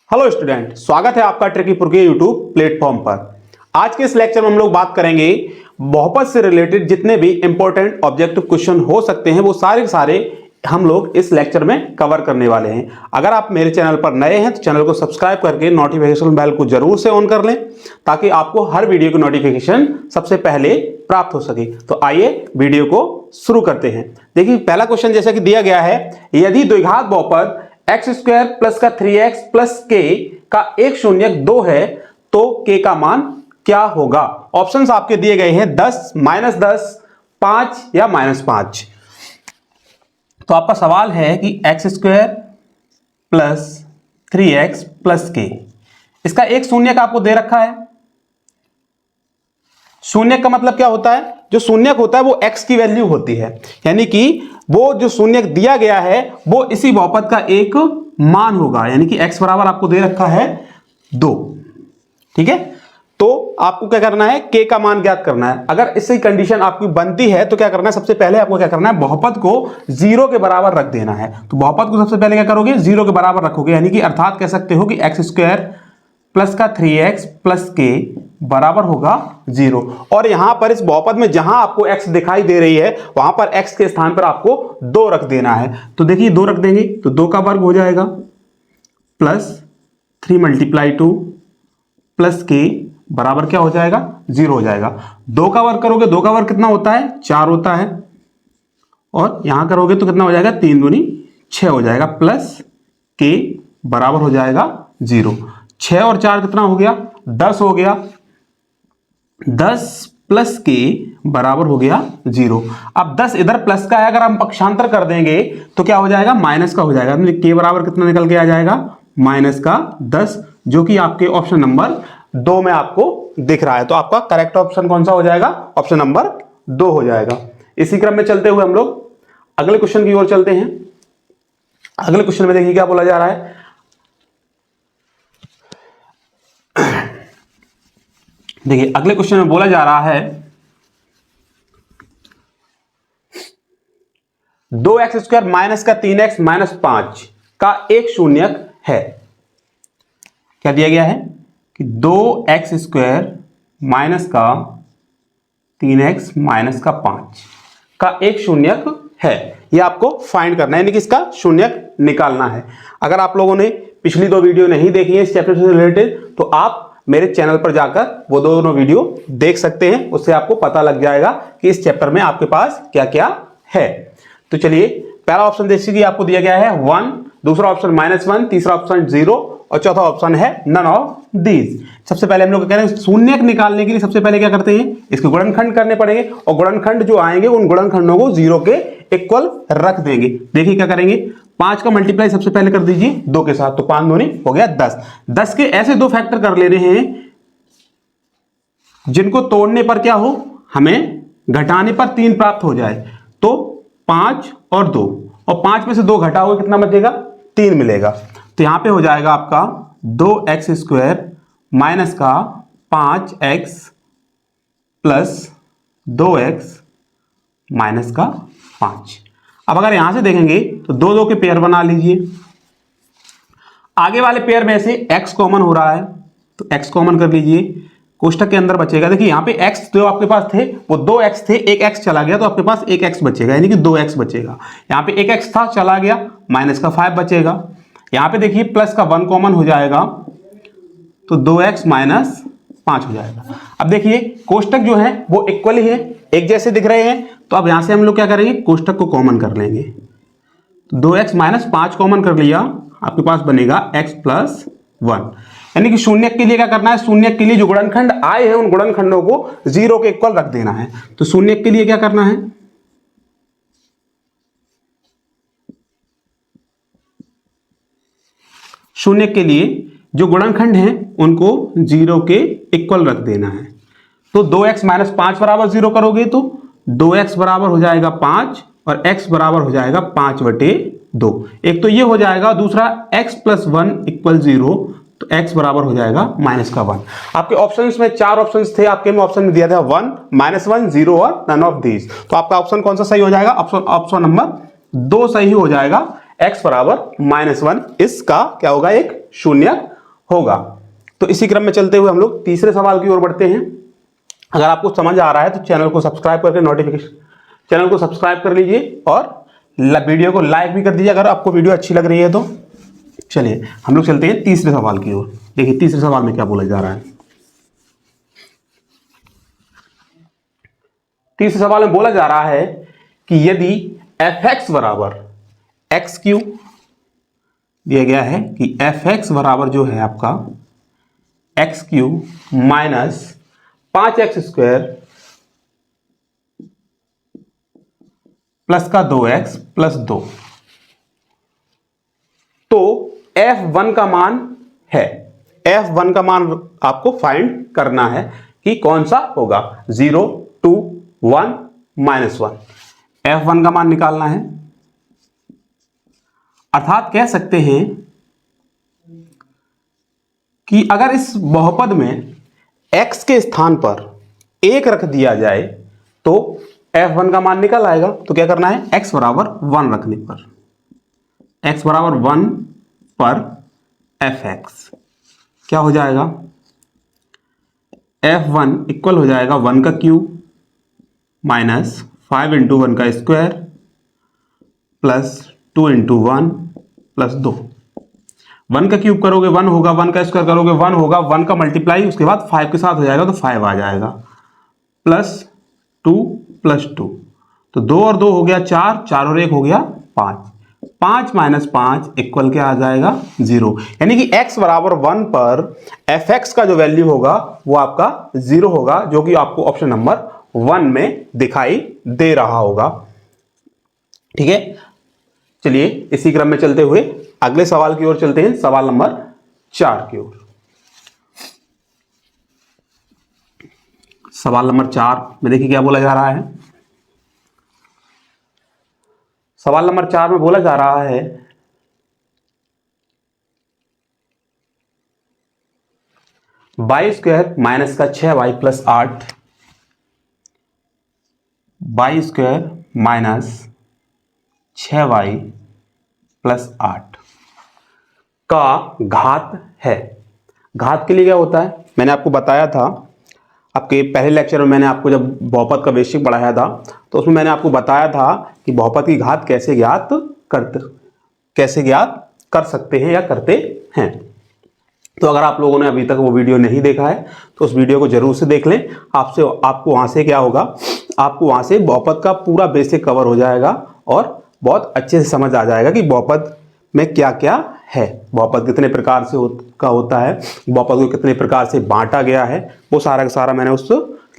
Hello student, स्वागत है आपका ट्रिकीपुर के यूट्यूब प्लेटफॉर्म पर। आज के इस लेक्चर में हम लोग बात करेंगे बहुपद से रिलेटेड जितने भी इंपॉर्टेंट ऑब्जेक्टिव क्वेश्चन हो सकते हैं वो सारे हम लोग इस लेक्चर में कवर करने वाले हैं। अगर आप मेरे चैनल पर नए हैं तो चैनल को सब्सक्राइब करके नोटिफिकेशन बेल को जरूर से ऑन कर लें ताकि आपको हर वीडियो की नोटिफिकेशन सबसे पहले प्राप्त हो सके। तो आइए वीडियो को शुरू करते हैं। देखिए पहला क्वेश्चन जैसा कि दिया गया है, यदि द्विघात बहुपद एक्स स्क्वायर प्लस का 3x प्लस के का एक शून्यक 2 है तो k का मान क्या होगा। ऑप्शंस आपके दिए गए हैं 10, -10, 5 या -5। तो आपका सवाल है कि x square plus 3x plus के, इसका एक शून्यक आपको दे रखा है। शून्यक का मतलब क्या होता है? जो शून्यक होता है वो x की वैल्यू होती है, यानी कि वो जो शून्यक दिया गया है वो इसी बहुपद का एक मान होगा, यानी कि x बराबर आपको दे रखा है 2। ठीक है, तो आपको क्या करना है, k का मान ज्ञात करना है। अगर इससे कंडीशन आपकी बनती है तो क्या करना है, सबसे पहले आपको क्या करना है, बहुपद को 0 के बराबर रख देना है। तो बहुपद को सबसे पहले क्या करोगे, 0 के बराबर रखोगे, यानी कि अर्थात कह सकते हो कि एक्स स्क्वायर प्लस का 3x प्लस के बराबर होगा 0। और यहां पर इस बहुपद में जहां आपको x दिखाई दे रही है वहां पर x के स्थान पर आपको 2 रख देना है। तो देखिए 2 रख देंगे तो 2 का वर्ग हो जाएगा प्लस 3 × 2 प्लस के बराबर क्या हो जाएगा, 0 हो जाएगा। 2 का वर्ग करोगे, 2 का वर्ग कितना होता है, 4 होता है। और यहां करोगे तो कितना हो जाएगा, 3 दूनी 6 हो जाएगा, प्लस के बराबर हो जाएगा 0। 6 और 4 कितना हो गया, 10 हो गया। 10 प्लस के बराबर हो गया 0। अब 10 इधर प्लस का है, अगर हम पक्षांतर कर देंगे तो क्या हो जाएगा, माइनस का हो जाएगा। के बराबर कितना निकल के आ जाएगा, -10, जो कि आपके ऑप्शन नंबर 2 में आपको दिख रहा है। तो आपका करेक्ट ऑप्शन कौन सा हो जाएगा, ऑप्शन नंबर 2 हो जाएगा। इसी क्रम में चलते हुए हम लोग अगले क्वेश्चन की ओर चलते हैं। अगले क्वेश्चन में देखिए क्या बोला जा रहा है। देखिए अगले क्वेश्चन में बोला जा रहा है 2x² माइनस का 3x माइनस 5 का एक शून्यक है। क्या दिया गया है कि 2x² माइनस का 3x माइनस का 5 का एक शून्यक है। यह आपको फाइंड करना है, यानी कि इसका शून्यक निकालना है। अगर आप लोगों ने पिछली 2 वीडियो नहीं देखी है इस चैप्टर से रिलेटेड तो आप मेरे चैनल पर जाकर वो दोनों वीडियो देख सकते हैं, उससे आपको पता लग जाएगा कि इस चैप्टर में आपके पास क्या क्या है। तो चलिए पहला ऑप्शन देखिए आपको दिया गया है 1, दूसरा ऑप्शन -1, तीसरा ऑप्शन 0 और चौथा ऑप्शन है नन ऑफ दीज। सबसे पहले हम लोग कह रहे हैं शून्यक निकालने के लिए सबसे पहले क्या करते हैं, इसके गुणनखंड करने पड़ेंगे और गुणनखंड जो आएंगे उन गुणनखंडों को 0 के इक्वल रख देंगे। देखिए क्या करेंगे, 5 का मल्टीप्लाई सबसे पहले कर दीजिए 2 के साथ, तो 5 दूनी हो गया 10। 10 के ऐसे 2 फैक्टर कर लेने हैं जिनको तोड़ने पर क्या हो, हमें घटाने पर 3 प्राप्त हो जाए। तो 5 और 2, और 5 में से 2 घटाओगे कितना बचेगा, 3 मिलेगा। तो यहां पे हो जाएगा आपका 2x² माइनस का 5x प्लस 2x माइनस का 5। अब अगर यहां से देखेंगे तो 2 के पेयर बना लीजिए। आगे वाले पेयर में से x कॉमन हो रहा है तो x कॉमन कर लीजिए, कोष्टक के अंदर बचेगा। देखिए यहां पे x जो आपके पास थे वो 2x थे, एक x चला गया तो आपके पास एक x बचेगा, यानी कि 2x बचेगा। यहां पे एक x था चला गया, माइनस का 5 बचेगा। यहां पे देखिए प्लस का 1 कॉमन हो जाएगा तो 2x माइनस 5 हो जाएगा। अब देखिए कोष्टक जो है वो इक्वल ही है, एक जैसे दिख रहे हैं। तो अब यहां से हम लोग क्या करेंगे, कोष्टक को कॉमन कर लेंगे। तो 2x माइनस 5 कॉमन कर लिया, आपके पास बनेगा x प्लस 1। यानी कि शून्यक के लिए क्या करना है, शून्यक के लिए जो गुणनखंड आए हैं उन गुणनखंडों को 0 के इक्वल रख देना है। तो शून्यक के लिए क्या करना है, शून्यक के लिए जो गुणनखंड हैं उनको 0 के इक्वल रख देना है। तो 2x माइनस 5 बराबर 0 करोगे तो 2x बराबर हो जाएगा 5 और x बराबर हो जाएगा 5/2। एक तो ये हो जाएगा, दूसरा x प्लस 1 इक्वल 0, तो x बराबर हो जाएगा -1। आपके ऑप्शंस में 4 ऑप्शंस थे, आपके में ऑप्शन में दिया था 1, -1, 0 और नन ऑफ दीज। तो आपका ऑप्शन कौन सा सही हो जाएगा, ऑप्शन नंबर 2 सही हो जाएगा। x बराबर -1 इसका क्या होगा, एक शून्यक होगा। तो इसी क्रम में चलते हुए हम लोग तीसरे सवाल की ओर बढ़ते हैं। अगर आपको समझ आ रहा है तो चैनल को सब्सक्राइब करके नोटिफिकेशन चैनल को सब्सक्राइब कर लीजिए और वीडियो को लाइक भी कर दीजिए अगर आपको वीडियो अच्छी लग रही है तो। चलिए हम लोग चलते हैं तीसरे सवाल की ओर। देखिए तीसरे सवाल में क्या बोला जा रहा है। तीसरे सवाल में बोला जा रहा है कि यदि f(x) बराबर x³ दिया गया है कि f(x) बराबर जो है आपका x³ माइनस 5x² प्लस का 2x प्लस 2, तो f1 का मान है, f1 का मान आपको फाइंड करना है कि कौन सा होगा, 0, 2, 1, -1। f1 का मान निकालना है। अर्थात कह सकते हैं कि अगर इस बहुपद में x के स्थान पर 1 रख दिया जाए तो f1 का मान निकल आएगा। तो क्या करना है, x बराबर 1 रखने पर, x बराबर 1 पर f(x) क्या हो जाएगा, f1 इक्वल हो जाएगा 1 का क्यूब माइनस 5 × 1 का स्क्वायर प्लस 2 × 1 प्लस 2। 1 का क्यूब करोगे 1 होगा, 1 का स्क्वायर करोगे 1 होगा, 1 का मल्टीप्लाई उसके बाद 5 के साथ हो जाएगा तो 5 आ जाएगा, प्लस 2 प्लस 2, तो 2 और 2 हो गया 4, 4 और 1 हो गया 5, 5 - 5 इक्वल क्या आ जाएगा, 0। यानी कि x बराबर 1 पर f(x) का जो वैल्यू होगा वो आपका 0 होगा, जो कि आपको ऑप्शन नंबर 1 में दिखाई दे रहा होगा। ठीक है, चलिए इसी क्रम में चलते हुए अगले सवाल की ओर चलते हैं, सवाल नंबर 4 की ओर। सवाल नंबर 4 में देखिए क्या बोला जा रहा है। सवाल नंबर 4 में बोला जा रहा है y² माइनस का 6y plus 8, y² minus 6y plus 8 का घात है। घात के लिए क्या होता है, मैंने आपको बताया था आपके पहले लेक्चर में, मैंने आपको जब बहुपद का बेसिक पढ़ाया था तो उसमें मैंने आपको बताया था कि बहुपद की घात कैसे ज्ञात कर सकते हैं या करते हैं। तो अगर आप लोगों ने अभी तक वो वीडियो नहीं देखा है तो उस वीडियो को जरूर से देख लें। आपको वहां से क्या होगा, आपको वहां से बहुपद का पूरा बेसिक कवर हो जाएगा और बहुत अच्छे से समझ आ जाएगा कि बहुपद में क्या क्या है, बहुपद कितने प्रकार से होता है, बहुपद को कितने प्रकार से बांटा गया है, वो सारा का सारा मैंने उस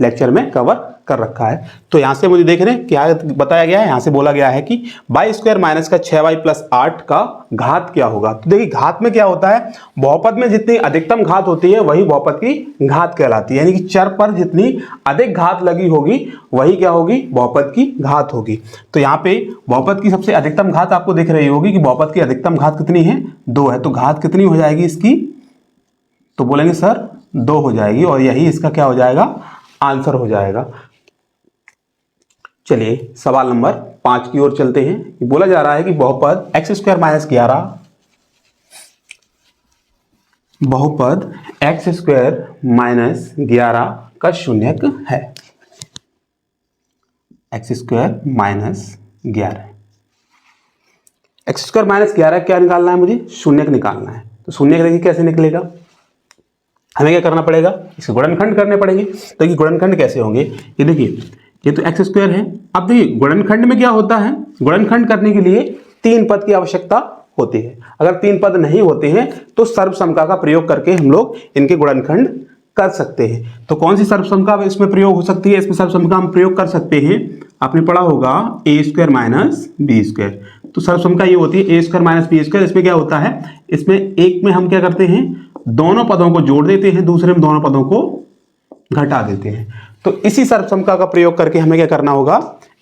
लेक्चर में कवर कर रखा है। तो यहाँ से मुझे देख रहे हैं क्या बताया गया है, यहाँ से बोला गया है कि y² माइनस का 6y प्लस 8 का घात क्या होगा। तो देखिए घात में क्या होता है, बहुपद में जितनी अधिकतम घात होती है वही बहुपद की घात कहलाती है, यानी कि चर पर जितनी अधिक घात लगी होगी वही क्या होगी, बहुपद की घात होगी। तो यहाँ पे बहुपद की सबसे अधिकतम घात आपको दिख रही होगी कि बहुपद की अधिकतम घात कितनी है, 2 है। तो घात कितनी हो जाएगी इसकी, तो बोलेंगे सर 2 हो जाएगी और यही इसका क्या हो जाएगा, आंसर हो जाएगा। चलिए सवाल नंबर 5 की ओर चलते हैं। बोला जा रहा है कि बहुपद x² माइनस 11, बहुपद x² माइनस 11 का शून्यक है। x² माइनस 11, x² माइनस 11 क्या निकालना है, मुझे शून्यक निकालना है। तो शून्यक देखिए कैसे निकलेगा, हमें क्या करना पड़ेगा, इसके गुणनखंड करने पड़ेंगे। तो ये गुणनखंड कैसे होंगे, ये देखिए ये तो x² है। अब देखिए गुणनखंड में क्या होता है, गुणनखंड करने के लिए 3 पद की आवश्यकता होती है। अगर 3 पद नहीं होते हैं तो सर्वसमका का प्रयोग करके हम लोग इनके गुणनखंड कर सकते हैं। तो कौन सी सर्वसमका इसमें प्रयोग हो सकती है, इसमें सर्वसमका हम प्रयोग कर सकते हैं, आपने पढ़ा होगा a² माइनस b²। तो सर्वसमका ये होती है a² माइनस b²। इसमें क्या होता है, इसमें एक में हम क्या करते हैं, दोनों पदों को जोड़ देते हैं, दूसरे में दोनों पदों को घटा देते हैं। तो इसी सर्वसमका का प्रयोग करके हमें क्या करना होगा,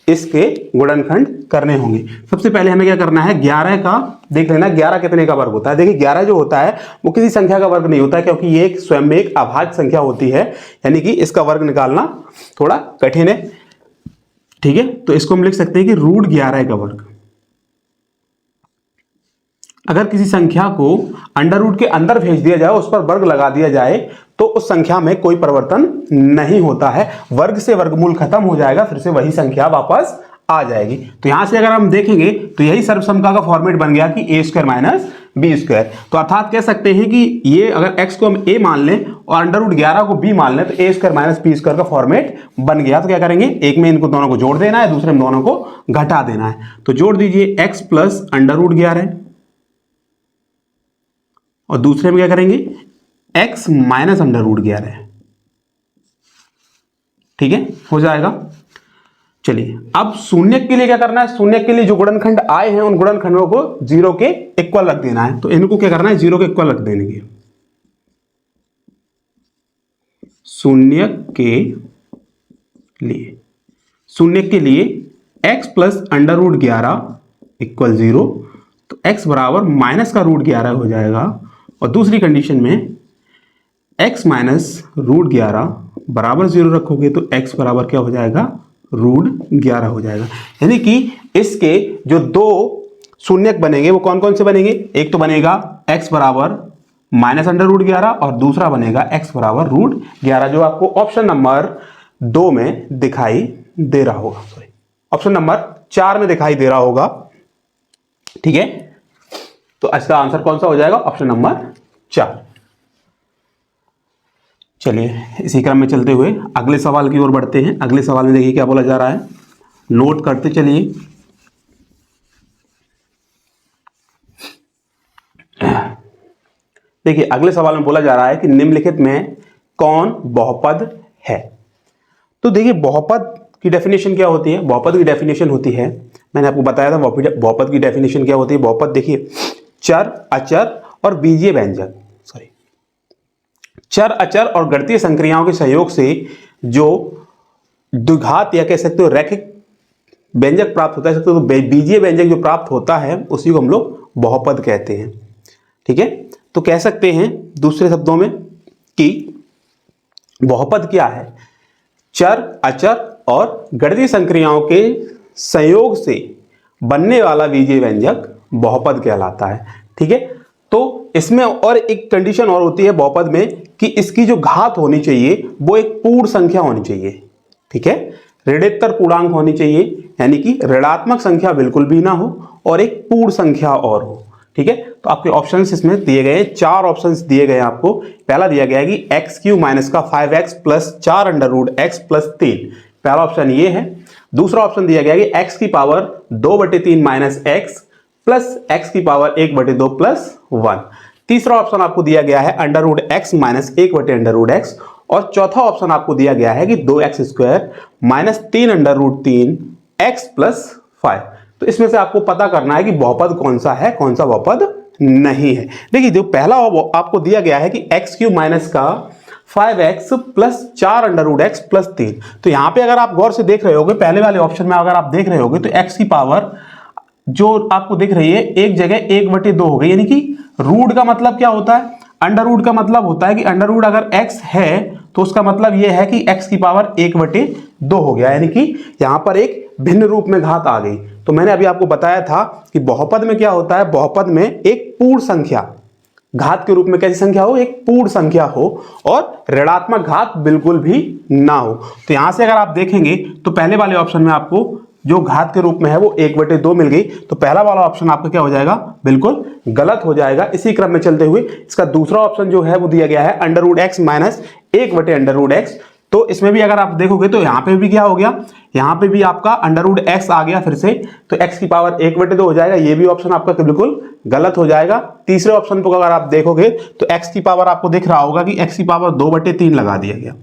इसके गुणनखंड करने होंगे। सबसे पहले हमें क्या करना है, 11 का देख लेना, 11 कितने का वर्ग होता है। देखिए 11 जो होता है वो किसी संख्या का वर्ग नहीं होता है, क्योंकि ये एक स्वयं में एक अभाज्य संख्या होती है, यानी कि इसका वर्ग निकालना थोड़ा कठिन है। ठीक है, तो इसको हम लिख सकते हैं कि √11 का वर्ग, अगर किसी संख्या को अंडर रूट के अंदर भेज दिया जाए, उस पर वर्ग लगा दिया जाए, तो उस संख्या में कोई परिवर्तन नहीं होता है, वर्ग से वर्गमूल खत्म हो जाएगा, फिर से वही संख्या वापस आ जाएगी। तो यहां से अगर हम देखेंगे तो यही सर्वसम्मता का फॉर्मेट बन गया कि ए स्क्वायर माइनस बी स्क्वायर। तो अर्थात कह सकते हैं कि ये अगर x को हम a मान लें और अंडर रूट 11 को b मान लें तो ए स्क्वायर माइनस बी स्क्वायर का फॉर्मेट बन गया। तो क्या करेंगे, एक में इनको दोनों को जोड़ देना है, दूसरे में दोनों को घटा देना है। तो जोड़ दीजिए x प्लस अंडर रूट 11 और दूसरे में क्या करेंगे x माइनस अंडर रूट 11। ठीक है, हो जाएगा। चलिए अब शून्य के लिए क्या करना है, शून्य के लिए जो गुणनखंड आए हैं उन गुणनखंडों को 0 के इक्वल रख देना है। तो इनको क्या करना है, 0 के इक्वल रख देंगे। शून्य के लिए x plus under root 11 equal 0, तो x बराबर माइनस का रूट 11 हो जाएगा। और दूसरी कंडीशन में x माइनस रूट 11 बराबर 0 रखोगे तो x बराबर क्या हो जाएगा, रूट 11 हो जाएगा। यानी कि इसके जो दो शून्यक बनेंगे वो कौन कौन से बनेंगे, एक तो बनेगा x बराबर माइनस अंडर रूट 11 और दूसरा बनेगा x बराबर रूट 11, जो आपको ऑप्शन नंबर 2 में दिखाई दे रहा होगा, सॉरी ऑप्शन नंबर 4 में दिखाई दे रहा होगा। ठीक है, तो इसका आंसर कौन सा हो जाएगा, ऑप्शन नंबर 4। चलिए इसी क्रम में चलते हुए अगले सवाल की ओर बढ़ते हैं। अगले सवाल में देखिए क्या बोला जा रहा है, नोट करते चलिए। देखिए अगले सवाल में बोला जा रहा है कि निम्नलिखित में कौन बहुपद है। तो देखिए बहुपद की डेफिनेशन क्या होती है, बहुपद की डेफिनेशन होती है, मैंने आपको बताया था बहुपद की डेफिनेशन क्या होती है। बहुपद देखिए चर, अचर और बीजीय व्यंजक, चर, अचर और गणितीय संक्रियाओं के सहयोग से जो द्विघात या कह सकते हो रैखिक व्यंजक प्राप्त होता है, तो बीजीय व्यंजक जो प्राप्त होता है उसी को हम लोग बहुपद कहते हैं। ठीक है, तो कह सकते हैं दूसरे शब्दों में कि बहुपद क्या है, चर, अचर और गणितीय संक्रियाओं के संयोग से बनने वाला बीजीय व्यंजक बहुपद कहलाता है। ठीक है, तो इसमें और एक कंडीशन और होती है बहुपद में कि इसकी जो घात होनी चाहिए वो एक पूर्ण संख्या होनी चाहिए। ठीक है, ऋणोत्तर पूर्णांक होनी चाहिए, यानी कि ऋणात्मक संख्या बिल्कुल भी ना हो और एक पूर्ण संख्या और हो। ठीक है, तो आपके ऑप्शंस इसमें दिए गए हैं, 4 ऑप्शंस दिए गए हैं आपको। पहला दिया गया है कि x³ माइनस का 5x plus 4 under root x plus 3, पहला ऑप्शन ये है। दूसरा ऑप्शन दिया गया है कि x की power 2/3 minus x plus x की पावर 1/2 प्लस 1। तीसरा ऑप्शन आपको दिया गया है अंडर रूट x माइनस 1/अंडर रूट x। और चौथा ऑप्शन आपको दिया गया है कि 2x² minus 3 under root 3 x plus 5। तो इसमें से आपको पता करना है कि बहुपद कौन सा है, कौन सा बहुपद नहीं है। देखिए जो पहला आपको दिया गया है कि x³ माइनस का 5x plus 4 under root x plus 3, तो यहां पे अगर आप गौर से देख रहे होगे, पहले वाले ऑप्शन में अगर आप देख रहे होगे तो x की पावर जो आपको दिख रही है एक जगह 1/2 हो गई, यानी कि रूट का मतलब क्या होता है, अंडर रूट का मतलब होता है कि अंडर रूट अगर x है तो उसका मतलब यह है कि x की पावर 1/2 हो गया, यानी कि यहां पर एक भिन्न रूप में घात आ गई। तो मैंने अभी आपको बताया था कि बहुपद में क्या होता है, बहुपद में एक पूर्ण संख्या घात के रूप में कैसी संख्या हो, एक पूर्ण संख्या हो और ऋणात्मक घात बिल्कुल भी ना हो। तो यहां से अगर आप देखेंगे तो पहले वाले ऑप्शन में आपको जो घात के रूप में है वो 1/2 मिल गई, तो पहला वाला ऑप्शन आपका क्या हो जाएगा, बिल्कुल गलत हो जाएगा। इसी क्रम में चलते हुए इसका दूसरा ऑप्शन जो है वो दिया गया है अंडर रूट x माइनस 1/अंडर रूट x। तो इसमें भी अगर आप देखोगे तो यहाँ पे भी क्या हो गया, यहाँ पे भी आपका अंडर रूट x आ गया फिर से, तो x की पावर 1/2 हो जाएगा, ये भी ऑप्शन आपका बिल्कुल गलत हो जाएगा। तीसरे ऑप्शन पर अगर आप देखोगे तो x की पावर आपको दिख रहा होगा कि x की पावर 2/3 लगा दिया गया।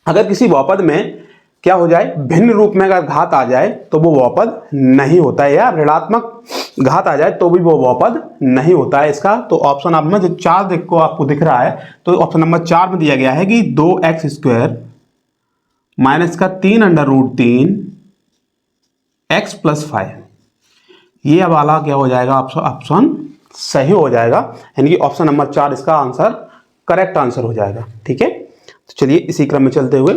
अगर किसी बहुपद में क्या हो जाए, भिन्न रूप में अगर घात आ जाए तो वो बहुपद नहीं होता है, या ऋणात्मक घात आ जाए तो भी वो बहुपद नहीं होता है इसका। तो ऑप्शन आप में जो 4 को आपको दिख रहा है, तो ऑप्शन नंबर 4 में दिया गया है कि 2x² माइनस का 3 अंडर रूट 3 x प्लस 5, ये वाला क्या हो जाएगा, ऑप्शन सही हो जाएगा, यानी कि ऑप्शन नंबर 4 इसका आंसर करेक्ट आंसर हो जाएगा। ठीक है, तो चलिए इसी क्रम में चलते हुए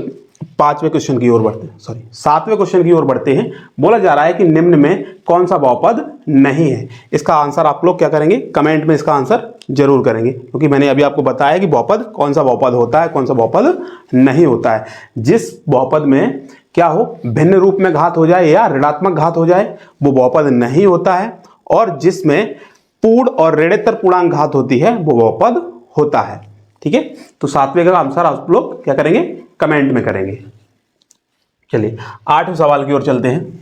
पांचवें क्वेश्चन की ओर बढ़ते हैं, सॉरी 7वें क्वेश्चन की ओर बढ़ते हैं। बोला जा रहा है कि निम्न में कौन सा बहुपद नहीं है। इसका आंसर आप लोग क्या करेंगे, कमेंट में इसका आंसर जरूर करेंगे, क्योंकि मैंने अभी आपको बताया कि बहुपद कौन सा बहुपद होता है, कौन सा बहुपद नहीं होता है। जिस बहुपद में क्या हो, भिन्न रूप में घात हो जाए या ऋणात्मक घात हो जाए, वो बहुपद नहीं होता है। और जिसमें पूर्ण और ऋणोत्तर पूर्णांक घात होती है, वो बहुपद होता है। ठीक है, तो 7वें का आंसर आप लोग क्या करेंगे, कमेंट में करेंगे। चलिए 8वें सवाल की ओर चलते हैं।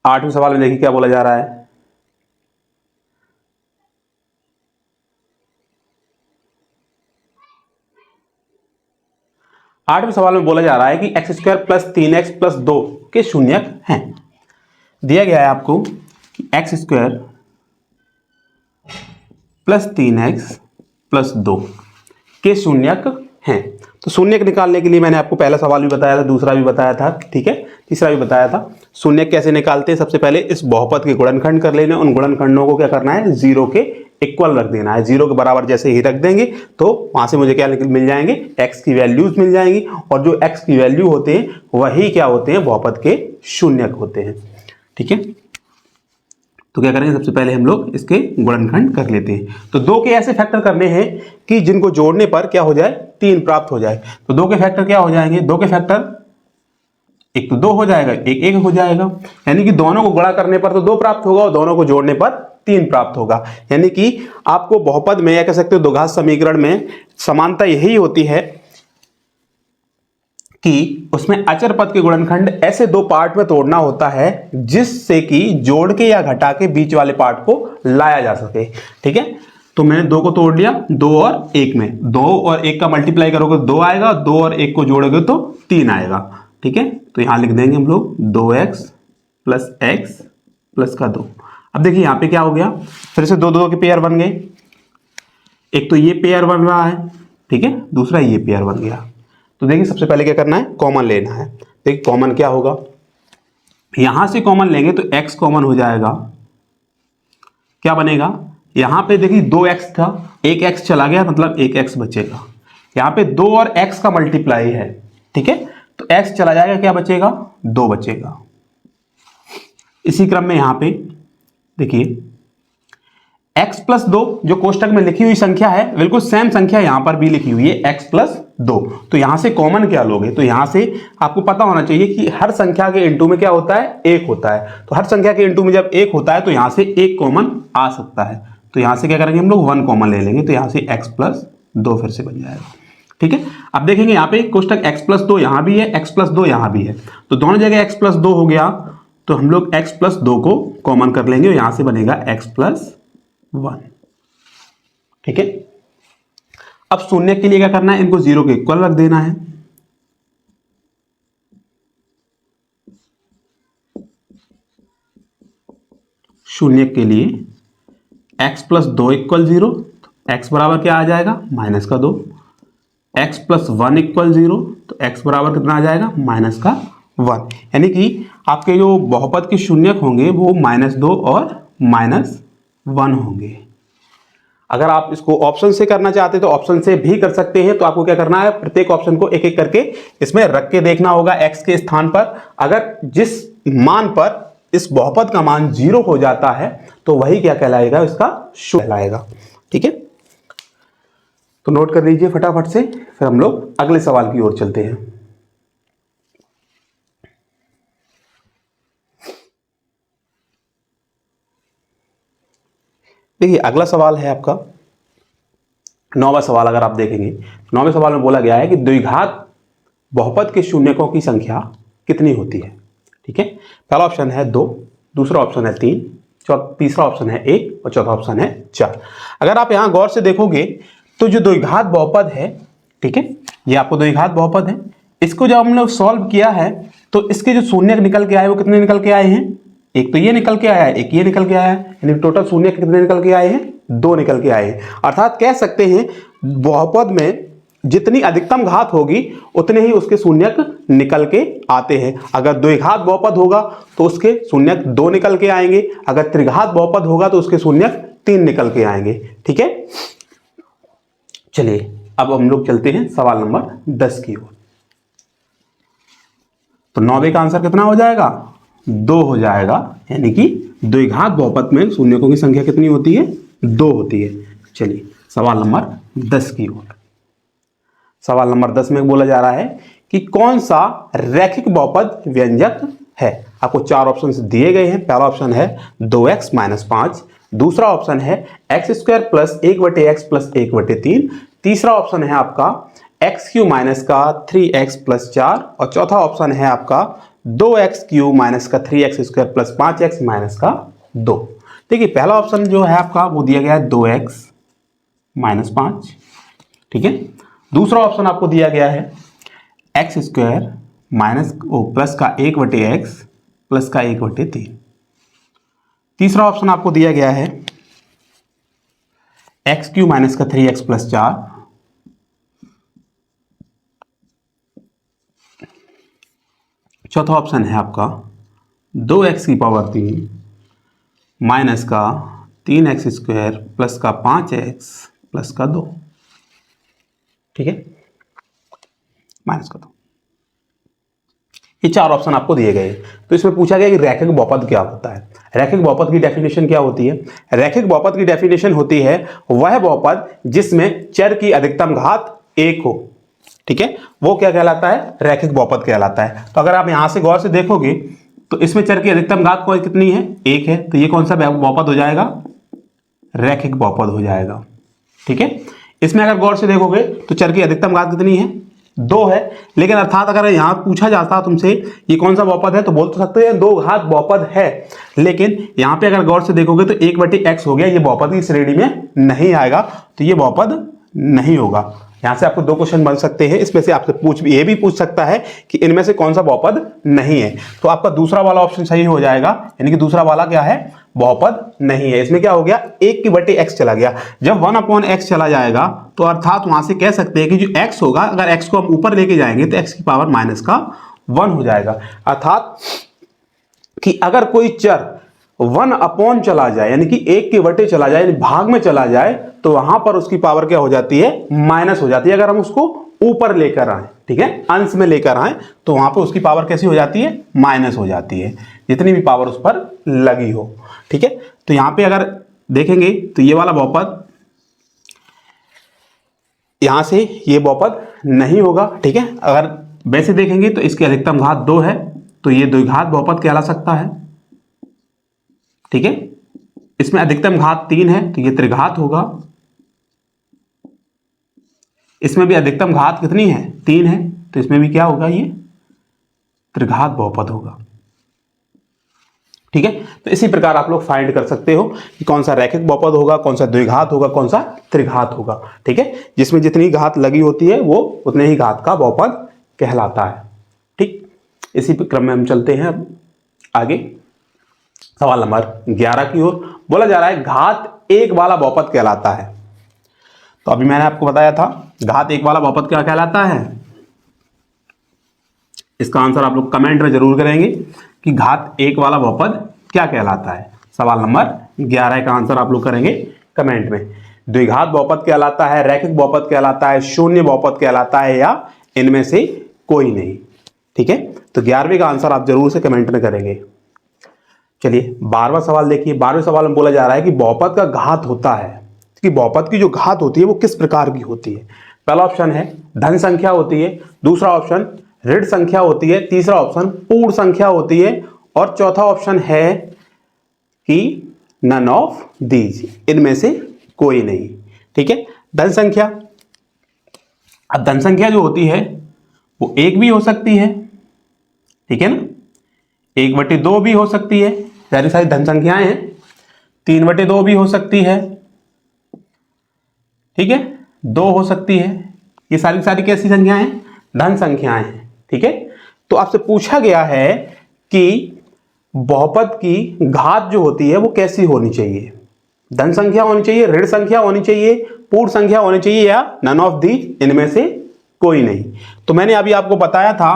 8वें सवाल में देखिए क्या बोला जा रहा है। आठवें सवाल में बोला जा रहा है कि x square plus 3x plus 2 के शून्यक हैं। दिया गया है आपको कि x square plus 3x plus 2 के शून्यक हैं। तो शून्यक निकालने के लिए मैंने आपको पहला सवाल भी बताया था, दूसरा भी बताया था, ठीक है, तीसरा भी बताया था। शून्यक कैसे निकालते हैं, सबसे पहले इस बहुपद के गुणनखंड कर लेने, उन गुणनखंडों को क्या करना है, 0 के इक्वल रख देना है। 0 के बराबर जैसे ही रख देंगे तो वहां से मुझे क्या मिल जाएंगे, x की वैल्यूज मिल जाएंगी, और जो x की वैल्यू होते हैं वही क्या होते हैं, बहुपद के शून्यक होते हैं। ठीक है, तो क्या करेंगे, सबसे पहले हम लोग इसके गुणनखंड कर लेते हैं। तो 2 के ऐसे फैक्टर करने हैं कि जिनको जोड़ने पर क्या हो जाए, 3 प्राप्त हो जाए। तो 2 के फैक्टर क्या हो जाएंगे, 2 के फैक्टर, एक तो 2 हो जाएगा, एक 1 हो जाएगा, यानी कि दोनों को गुणा करने पर तो 2 प्राप्त होगा और दोनों को जोड़ने पर 3 प्राप्त होगा। यानी कि आपको बहुपद में या कह सकते हो द्विघात समीकरण में समानता यही होती है कि उसमें अचर पद के गुणनखंड ऐसे 2 पार्ट में तोड़ना होता है जिससे कि जोड़ के या घटा के बीच वाले पार्ट को लाया जा सके। ठीक है, तो मैंने 2 को तोड़ लिया, 2 और 1 में, 2 और 1 का मल्टीप्लाई करोगे 2 आएगा, 2 और 1 को जोड़ोगे तो 3 आएगा। ठीक है, तो यहां लिख देंगे हम लोग 2x प्लस x प्लस का 2। अब देखिए यहां पे क्या हो गया, फिर से 2 के पेयर बन गए। एक तो ये पेयर बन रहा है, ठीक है, दूसरा ये पेयर बन गया। तो देखिए सबसे पहले क्या करना है, कॉमन लेना है। देखिए कॉमन क्या होगा, यहां से कॉमन लेंगे तो x कॉमन हो जाएगा, क्या बनेगा, यहां पे देखिए 2x था, एक x चला गया, मतलब एक x बचेगा। यहां पे 2 और x का मल्टीप्लाई है, ठीक है, तो x चला जाएगा, क्या बचेगा, 2 बचेगा। इसी क्रम में यहां पे देखिए x प्लस 2 जो कोष्टक में लिखी हुई संख्या है, बिल्कुल सेम संख्या यहां पर भी लिखी हुई है, x प्लस 2। तो यहां से कॉमन क्या लोगे, तो यहां से आपको पता होना चाहिए कि हर संख्या के इनटू में क्या होता है, 1 होता है। तो हर संख्या के इनटू में जब 1 होता है तो यहां से 1 कॉमन आ सकता है। तो यहां से क्या करेंगे हम लोग, 1 कॉमन ले लेंगे, तो यहां से x प्लस 2 फिर से बन जाएगा। ठीक है, अब देखेंगे यहाँ पे कोष्टक x प्लस 2 यहां भी है, x प्लस 2 यहां भी है, तो दोनों जगह x प्लस 2 हो गया, तो हम लोग x प्लस 2 को कॉमन कर लेंगे और यहां से बनेगा x प्लस 1। ठीक है, अब शून्य के लिए क्या करना है, इनको 0 के इक्वल रख देना है। शून्य के लिए x प्लस 2 इक्वल 0, x बराबर क्या आ जाएगा, माइनस का 2। x प्लस 1 इक्वल 0, तो x बराबर कितना आ जाएगा, माइनस का 1। यानी कि आपके जो बहुपद के शून्यक होंगे वो -2 और -1 होंगे। अगर आप इसको ऑप्शन से करना चाहते हैं तो ऑप्शन से भी कर सकते हैं। तो आपको क्या करना है, प्रत्येक ऑप्शन को एक एक करके इसमें रख के देखना होगा x के स्थान पर। अगर जिस मान पर इस बहुपद का मान 0 हो जाता है तो वही क्या कहलाएगा, इसका शून्य कहलाएगा। ठीक है, तो नोट कर लीजिए फटाफट से, फिर हम लोग अगले सवाल की ओर चलते हैं। देखिए अगला सवाल है आपका 9वां सवाल। अगर आप देखेंगे 9वें सवाल में बोला गया है कि द्विघात बहुपद के शून्यकों की संख्या कितनी होती है। ठीक है, पहला ऑप्शन है 2, दूसरा ऑप्शन है 3, तीसरा ऑप्शन है 1 और चौथा ऑप्शन है 4। अगर आप यहां गौर से देखोगे तो जो द्विघात बहुपद है, ठीक है, ये आपको द्विघात बहुपद है, इसको जब हमने सॉल्व किया है तो इसके जो शून्यक निकल के आए वो कितने निकल के आए हैं, एक तो ये निकल के आया है, एक ये निकल के आया है, यानी टोटल शून्य कितने निकल के आए हैं, 2 निकल के आए हैं। अर्थात कह सकते हैं बहुपद में जितनी अधिकतम घात होगी उतने ही उसके शून्यक निकल के आते हैं। अगर द्विघात बहुपद होगा तो उसके शून्यक 2 निकल के आएंगे, अगर त्रिघात बहुपद होगा तो उसके शून्यक 3 निकल के आएंगे। ठीक है, चलिए अब हम लोग चलते हैं सवाल नंबर 10 की ओर। तो 9 का आंसर कितना हो जाएगा? 2 हो जाएगा, यानी कि द्विघात बहुपद में शून्यकों की संख्या कितनी होती है? 2 होती है। चलिए सवाल नंबर 10 की ओर। सवाल नंबर 10 में बोला जा रहा है कि कौन सा रैखिक बहुपद व्यंजक है। आपको 4 ऑप्शन दिए गए हैं। पहला ऑप्शन है 2x - 5, दूसरा ऑप्शन है x² + 1/x + 1/3, तीसरा ऑप्शन है आपका x³ - का 3x + 4 और चौथा ऑप्शन है आपका 2x³ - का 3x² + 5x - का 2। देखिए पहला ऑप्शन जो है आपका वो दिया गया है 2x - 5, ठीक है। दूसरा ऑप्शन आपको दिया गया है x² प्लस का 1/x प्लस का 1/3। तीसरा ऑप्शन आपको दिया गया है x³ - का 3x + 4। चौथा ऑप्शन है आपका 2x³ माइनस का 3x² प्लस का 5x प्लस का 2, ठीक है, माइनस का 2। ये 4 ऑप्शन आपको दिए गए। तो इसमें पूछा गया कि रैखिक बहुपद क्या होता है। रैखिक बहुपद की डेफिनेशन क्या होती है? रैखिक बहुपद की डेफिनेशन होती है वह बहुपद जिसमें चर की अधिकतम घात 1 हो, ठीक है, वो क्या कहलाता है? रैखिक बहुपद कहलाता है। तो अगर आप यहां से गौर से देखोगे तो इसमें चर की अधिकतम घात कितनी है? 1 है। तो ये कौन सा बहुपद हो जाएगा? रैखिक बहुपद हो जाएगा, ठीक है। इसमें अगर गौर से देखोगे तो चर की अधिकतम घात कितनी है? 2 है। लेकिन अर्थात अगर यहां पूछा जाता तुमसे ये कौन सा बहुपद है तो बोल तो सकते हैं 2 घात बहुपद है, लेकिन यहां पे अगर गौर से देखोगे तो 1/x हो गया, ये बहुपद की श्रेणी में नहीं आएगा, तो ये बहुपद नहीं होगा। यहां से आपको 2 क्वेश्चन बन सकते हैं। इसमें से आपसे ये भी पूछ सकता है कि इनमें से कौन सा बहुपद नहीं है, तो आपका दूसरा वाला ऑप्शन सही हो जाएगा, यानी कि दूसरा वाला क्या है? बहुपद नहीं है। इसमें क्या हो गया? 1/x चला गया। जब 1/x चला जाएगा तो अर्थात वहां से कह सकते हैं कि जो x होगा, अगर x को हम ऊपर लेके जाएंगे तो x की पावर -1 हो जाएगा। अर्थात कि अगर कोई चर 1/ चला जाए, यानी कि 1 चला जाए, यानी भाग में चला जाए, तो वहां पर उसकी पावर क्या हो जाती है? माइनस हो जाती है। अगर हम उसको ऊपर लेकर आए, ठीक है, अंश में लेकर आए, तो वहां पर उसकी पावर कैसी हो जाती है? माइनस हो जाती है, जितनी भी पावर उस पर लगी हो, ठीक है। तो यहां पे अगर देखेंगे तो ये वाला बहुपद, यहां से ये बहुपद नहीं होगा, ठीक है। अगर वैसे देखेंगे तो इसकी अधिकतम घात 2 है, तो ये द्विघात बहुपद कहला सकता है, ठीक है। इसमें अधिकतम घात 3 है तो ये त्रिघात होगा। इसमें भी अधिकतम घात कितनी है? 3 है, तो इसमें भी क्या होगा? ये त्रिघात बहुपद होगा, ठीक है। तो इसी प्रकार आप लोग फाइंड कर सकते हो कि कौन सा रैखिक बहुपद होगा, कौन सा द्विघात होगा, कौन सा त्रिघात होगा, ठीक है। जिसमें जितनी घात लगी होती है वो उतने ही घात का बहुपद कहलाता है, ठीक। इसी क्रम में हम चलते हैं अब आगे सवाल नंबर 11 की ओर। बोला जा रहा है घात 1 वाला बहुपद कहलाता है। तो अभी मैंने आपको बताया था घात 1 वाला बहुपद क्या कहलाता है। इसका आंसर आप लोग कमेंट में जरूर करेंगे कि घात 1 वाला बहुपद क्या कहलाता है। सवाल नंबर 11 का आंसर आप लोग करेंगे कमेंट में। द्विघात बहुपद कहलाता है, रैखिक बहुपद कहलाता है, शून्य बहुपद कहलाता है, या इनमें से कोई नहीं, ठीक है। तो 11वें का आंसर आप जरूर से कमेंट में करेंगे। चलिए 12वां सवाल देखिए। 12वें सवाल में बोला जा रहा है कि बहुपद का घात होता है, कि बहुपद की जो घात होती है वो किस प्रकार की होती है। पहला ऑप्शन है धन संख्या होती है, दूसरा ऑप्शन ऋण संख्या होती है, तीसरा ऑप्शन पूर्ण संख्या होती है, और चौथा ऑप्शन है कि नन ऑफ दीज, इनमें से कोई नहीं, ठीक है। धन संख्या, अब धन संख्या जो होती है वो 1 भी हो सकती है, ठीक है ना, 1/2 भी हो सकती है, सारी सारी धन संख्याएं हैं, 3/2 भी हो सकती है, ठीक है, 2 हो सकती है। ये सारी सारी कैसी संख्याएं हैं? धन संख्याएं हैं, ठीक है। तो आपसे पूछा गया है कि बहुपद की घात जो होती है वो कैसी होनी चाहिए। धन संख्या होनी चाहिए, ऋण संख्या होनी चाहिए, पूर्ण संख्या होनी चाहिए, या नन ऑफ दी, इनमें से कोई नहीं। तो मैंने अभी आपको बताया था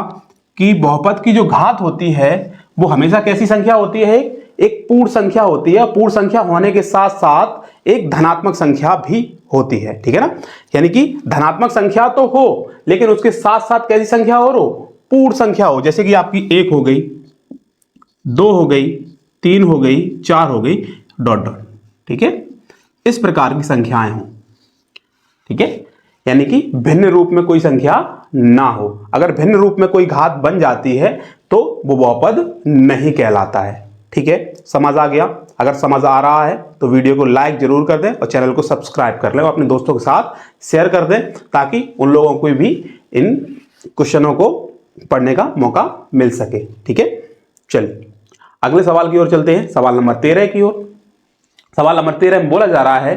कि बहुपद की जो घात होती है वो हमेशा कैसी संख्या होती है? एक पूर्ण संख्या होती है। पूर्ण संख्या होने के साथ साथ एक धनात्मक संख्या भी होती है, ठीक है ना। यानी कि धनात्मक संख्या तो हो लेकिन उसके साथ साथ कैसी संख्या हो, पूर्ण संख्या हो, जैसे कि आपकी 1 हो गई, 2 हो गई, 3 हो गई, 4 हो गई, डॉट डॉट, ठीक है, इस प्रकार की संख्याएं हो, ठीक है। यानी कि भिन्न रूप में कोई संख्या ना हो। अगर भिन्न रूप में कोई घात बन जाती है तो वो बहुपद नहीं कहलाता है, ठीक है। समझ आ गया? अगर समझ आ रहा है तो वीडियो को लाइक जरूर कर दें और चैनल को सब्सक्राइब कर लें और अपने दोस्तों के साथ शेयर कर दें ताकि उन लोगों को भी इन क्वेश्चनों को पढ़ने का मौका मिल सके, ठीक है। चलिए अगले सवाल की ओर चलते हैं, सवाल नंबर 13 की ओर। सवाल नंबर 13 में बोला जा रहा है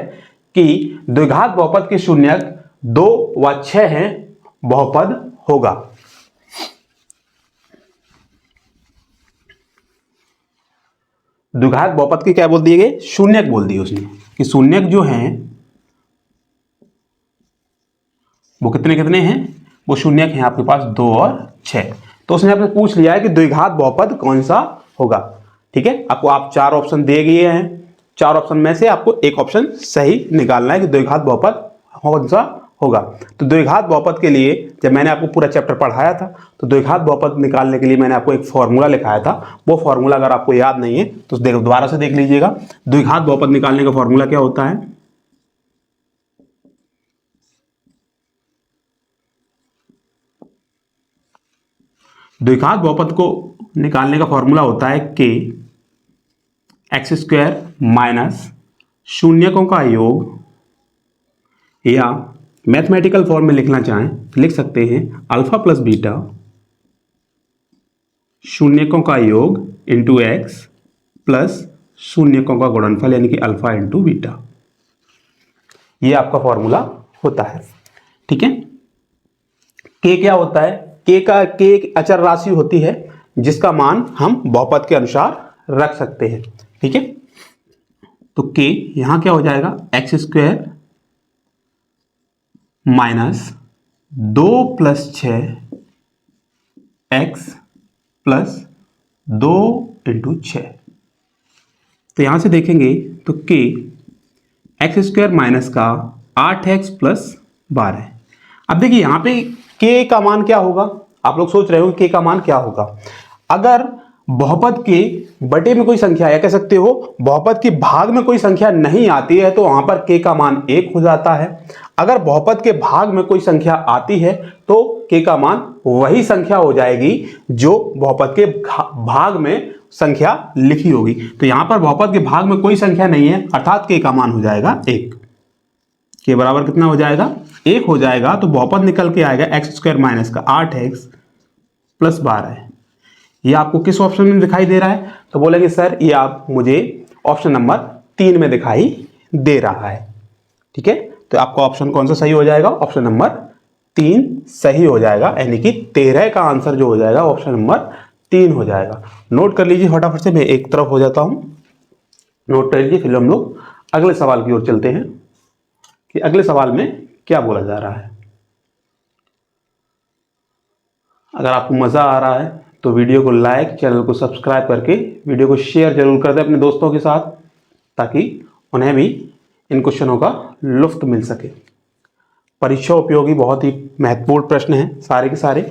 कि द्विघात बहुपद के शून्यक 2 व 6 हैं, बहुपद होगा। द्विघात बहुपद के क्या बोल दिए गए, शून्यक बोल दिए उसने कि शून्यक जो हैं वो कितने कितने हैं, वो शून्यक हैं आपके पास 2 और 6। तो उसने आपसे पूछ लिया है कि द्विघात बहुपद कौन सा होगा, ठीक है। आपको आप 4 ऑप्शन दे गए हैं, 4 ऑप्शन में से आपको एक ऑप्शन सही निकालना है कि द्विघात बहुपद कौन सा होगा। तो द्विघात बहुपद के लिए जब मैंने आपको पूरा चैप्टर पढ़ाया था तो द्विघात बहुपद निकालने के लिए मैंने आपको एक फॉर्मूला लिखाया था। वो फॉर्मूला अगर आपको याद नहीं है तो देखो दोबारा से देख लीजिएगा। द्विघात बहुपद निकालने का फॉर्मूला क्या होता है, द्विघात बहुपद को निकालने का फॉर्मूला होता है k x² माइनस शून्यकों का योग, या मैथमेटिकल फॉर्म में लिखना चाहें तो लिख सकते हैं अल्फा प्लस बीटा शून्यकों का योग इंटू एक्स प्लस शून्यकों का गुणनफल यानी कि अल्फा इंटू बीटा। ये आपका फॉर्मूला होता है, ठीक है। के क्या होता है, के एक अचर राशि होती है जिसका मान हम बहुपद के अनुसार रख सकते हैं, ठीक है। तो के यहां क्या हो जाएगा, x² माइनस 2 + 6 x प्लस 2 × 6। तो यहां से देखेंगे तो k x² माइनस का 8x + 12। अब देखिए यहां पे k का मान क्या होगा, आप लोग सोच रहे हो k का मान क्या होगा। अगर बहुपद के बटे में कोई संख्या या कह सकते हो बहुपद के भाग में कोई संख्या नहीं आती है तो वहां पर k का मान 1 हो जाता है। अगर बहुपद के भाग में कोई संख्या आती है तो k का मान वही संख्या हो जाएगी जो बहुपद के भाग में संख्या लिखी होगी। तो यहां पर बहुपद के भाग में कोई संख्या नहीं है अर्थात k का मान हो जाएगा 1। k बराबर कितना हो जाएगा, 1 हो जाएगा। तो बहुपद निकल के आएगा x² माइनस का 8x + 12। ये आपको किस ऑप्शन में दिखाई दे रहा है, तो बोलेंगे सर ये आप मुझे ऑप्शन नंबर 3 में दिखाई दे रहा है, ठीक है। तो आपका ऑप्शन कौन सा सही हो जाएगा, ऑप्शन नंबर 3 सही हो जाएगा, यानी कि 13 का आंसर जो हो जाएगा ऑप्शन नंबर 3 हो जाएगा। नोट कर लीजिए फटाफट से, मैं एक तरफ हो जाता हूं, नोट कर लीजिए। फिर हम लोग अगले सवाल की ओर चलते हैं कि अगले सवाल में क्या बोला जा रहा है। अगर आपको मजा आ रहा है तो वीडियो को लाइक, चैनल को सब्सक्राइब करके वीडियो को शेयर जरूर कर दें अपने दोस्तों के साथ ताकि उन्हें भी इन क्वेश्चनों का लुत्फ मिल सके। परीक्षा उपयोगी बहुत ही महत्वपूर्ण प्रश्न हैं सारे के सारे।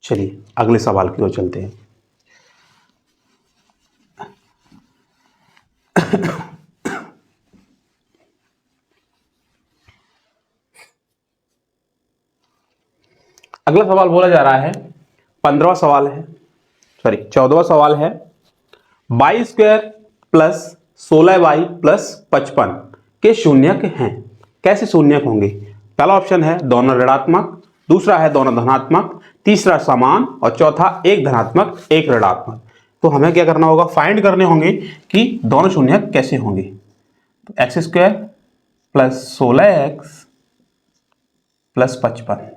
चलिए अगले सवाल की ओर चलते हैं। अगला सवाल बोला जा रहा है 15वां सवाल है, 14वां सवाल है, y² + 16y + 55 के शून्यक हैं, कैसे शून्यक होंगे। पहला ऑप्शन है दोनों ऋणात्मक, दूसरा है दोनों धनात्मक, तीसरा समान और चौथा एक धनात्मक एक ऋणात्मक। तो हमें क्या करना होगा, फाइंड करने होंगे कि दोनों शून्यक कैसे होंगे। तो x² + 16x + 55,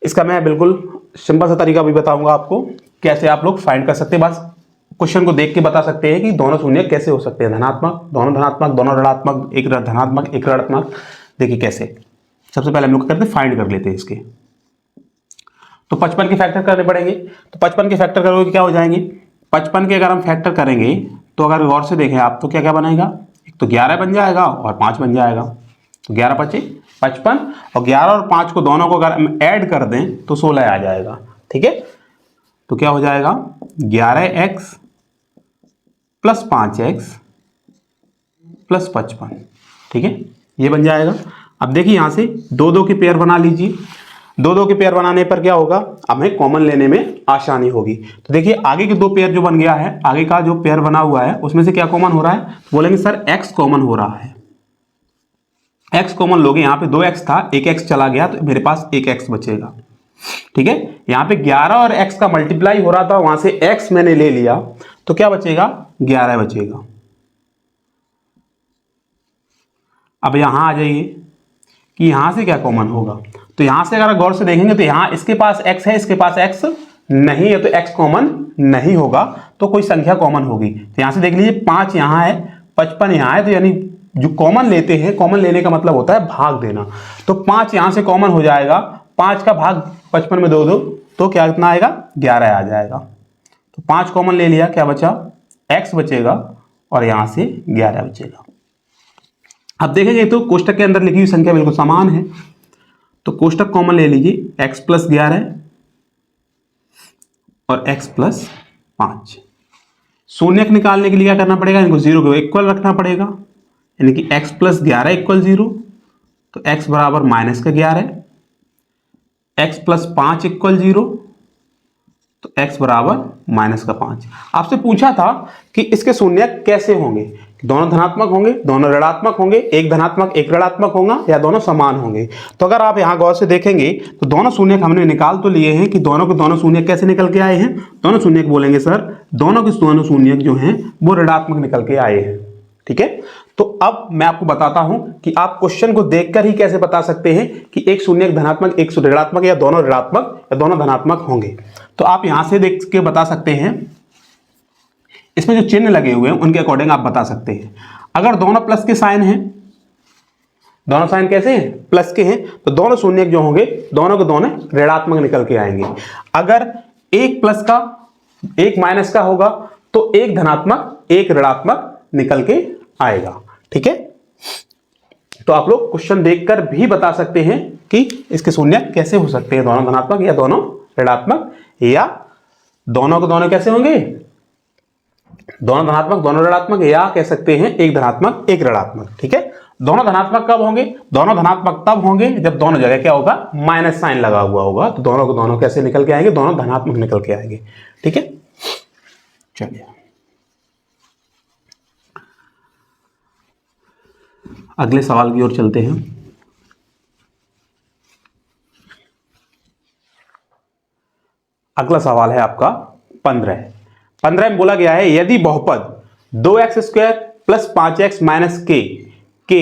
इसका मैं बिल्कुल सिंपल सा तरीका भी बताऊंगा आपको कैसे आप लोग फाइंड कर सकते हैं। बस क्वेश्चन को देख के बता सकते हैं कि दोनों शून्यक कैसे हो सकते हैं, धनात्मक, दोनों ऋणात्मक, एक धनात्मक एक ऋणात्मक। देखिए कैसे, सबसे पहले हम लोग क्या करते हैं, फाइंड कर लेते हैं इसके। तो 55 के फैक्टर करने पड़ेंगे। तो 55 के फैक्टर करोगे क्या हो जाएंगे, 55 के अगर हम फैक्टर करेंगे तो अगर गौर से देखें आप तो क्या क्या बनेगा, एक तो 11 बन जाएगा और 5 बन जाएगा। तो 11 पचे 55 और 11 और 5 को दोनों को अगर हम ऐड कर दें तो 16 आ जाएगा। ठीक है, तो क्या हो जाएगा 11x प्लस 5x प्लस 55। ठीक है, ये बन जाएगा। अब देखिए यहां से 2-2 के पेयर बना लीजिए। 2-2 के पेयर बनाने पर क्या होगा, अब हमें कॉमन लेने में आसानी होगी। तो देखिए आगे के 2 पेयर जो बन गया है, आगे का जो पेयर बना हुआ है उसमें से क्या कॉमन हो रहा है, बोलेंगे सर x कॉमन हो रहा है। x कॉमन लोगे, यहाँ पे 2x था, एक x चला गया तो मेरे पास एक x बचेगा। ठीक है, यहाँ पे 11 और x का मल्टीप्लाई हो रहा था, वहां से x मैंने ले लिया तो क्या बचेगा 11 बचेगा। अब यहां आ जाइए कि यहां से क्या कॉमन होगा, तो यहां से अगर गौर से देखेंगे तो यहां इसके पास x है, इसके पास x नहीं है, तो x कॉमन नहीं होगा, तो कोई संख्या कॉमन होगी। तो यहां से देख लीजिए 5 यहां है, 55 यहां है, तो यानी जो कॉमन लेते हैं, कॉमन लेने का मतलब होता है भाग देना। तो 5 यहां से कॉमन हो जाएगा, 5 का भाग 55 में 2 तो क्या कितना आएगा 11 आ जाएगा। तो 5 कॉमन ले लिया, क्या बचा x बचेगा और यहां से 11 बचेगा। अब देखेंगे तो कोष्टक के अंदर लिखी हुई संख्या बिल्कुल समान है, तो कोष्टक कॉमन ले लीजिए, x प्लस 11 और x प्लस 5। शून्यक निकालने के लिए क्या करना पड़ेगा, इनको 0 को इक्वल रखना पड़ेगा, यानी कि x प्लस 11 इक्वल 0, तो x बराबर माइनस का 11, x प्लस 5 इक्वल 0, तो x बराबर माइनस का 5। आपसे पूछा था कि इसके शून्यक कैसे होंगे, दोनों धनात्मक होंगे, दोनों ऋणात्मक होंगे, एक धनात्मक एक ऋणात्मक होगा, या दोनों समान होंगे। तो अगर आप यहां गौर से देखेंगे तो दोनों शून्यक हमने निकाल तो लिए हैं कि दोनों के दोनों शून्यक कैसे निकल के आए हैं। दोनों शून्यक बोलेंगे सर दोनों के दोनों शून्यक जो हैं वो ऋणात्मक निकल के आए हैं। ठीक है, तो अब मैं आपको बताता हूं कि आप क्वेश्चन को देखकर ही कैसे बता सकते हैं कि एक शून्यक धनात्मक एक ऋणात्मक या दोनों ऋणात्मक या दोनों धनात्मक होंगे। तो आप यहां से देख के बता सकते हैं, इसमें जो चिन्ह लगे हुए हैं उनके अकॉर्डिंग आप बता सकते हैं। अगर दोनों प्लस के साइन हैं, दोनों साइन कैसे हैं प्लस के हैं, तो दोनों शून्यक जो होंगे दोनों के दोनों ऋणात्मक निकल के आएंगे। अगर एक प्लस का एक माइनस का होगा तो एक धनात्मक एक ऋणात्मक निकल के आएगा। ठीक है, तो आप लोग क्वेश्चन देखकर भी बता सकते हैं कि इसके शून्यक कैसे हो सकते हैं, दोनों धनात्मक या दोनों ऋणात्मक, या दोनों के दोनों कैसे होंगे, दोनों धनात्मक दोनों ऋणात्मक, या कह सकते हैं एक धनात्मक एक ऋणात्मक। ठीक है, दोनों धनात्मक कब होंगे, दोनों धनात्मक तब होंगे जब दोनों जगह क्या होगा माइनस साइन लगा हुआ होगा, तो दोनों के दोनों कैसे निकल के आएंगे, दोनों धनात्मक निकल के आएंगे। ठीक है, चलिए अगले सवाल की ओर चलते हैं। अगला सवाल है आपका 15 में बोला गया है यदि बहुपद 2x² प्लस 5x माइनस के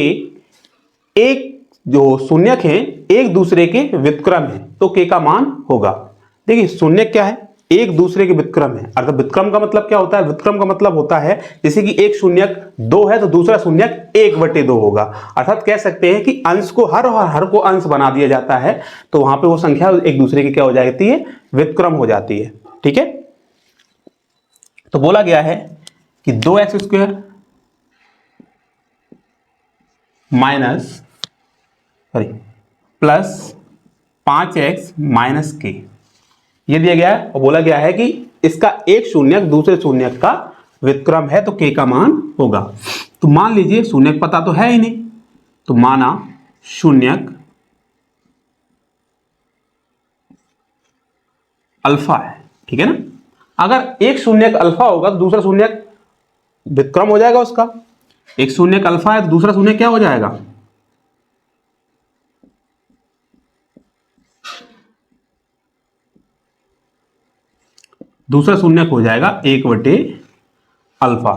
एक जो शून्यक हैं एक दूसरे के व्युत्क्रम है तो k का मान होगा। देखिए शून्यक क्या है, एक दूसरे के व्युत्क्रम है, अर्थात व्युत्क्रम का मतलब क्या होता है, व्युत्क्रम का मतलब होता है जैसे कि एक शून्यक 2 है तो दूसरा शून्यक 1/2 होगा, अर्थात कह सकते हैं कि अंश को हर को अंश बना दिया जाता है, तो वहां पे वो संख्या एक दूसरे की क्या हो जाती है, व्युत्क्रम हो जाती है। ठीक है, तो बोला गया है कि 2x² minus plus 5x minus के ये दिया गया है और बोला गया है कि इसका एक शून्यक दूसरे शून्यक का व्युत्क्रम है तो k का मान होगा। तो मान लीजिए शून्यक पता तो है ही नहीं, तो माना शून्यक अल्फा है। ठीक है ना, अगर एक शून्यक अल्फा होगा तो दूसरा शून्यक व्युत्क्रम हो जाएगा उसका, एक शून्यक अल्फा है तो दूसरा शून्यक क्या हो जाएगा, दूसरा शून्यक हो जाएगा 1/अल्फा,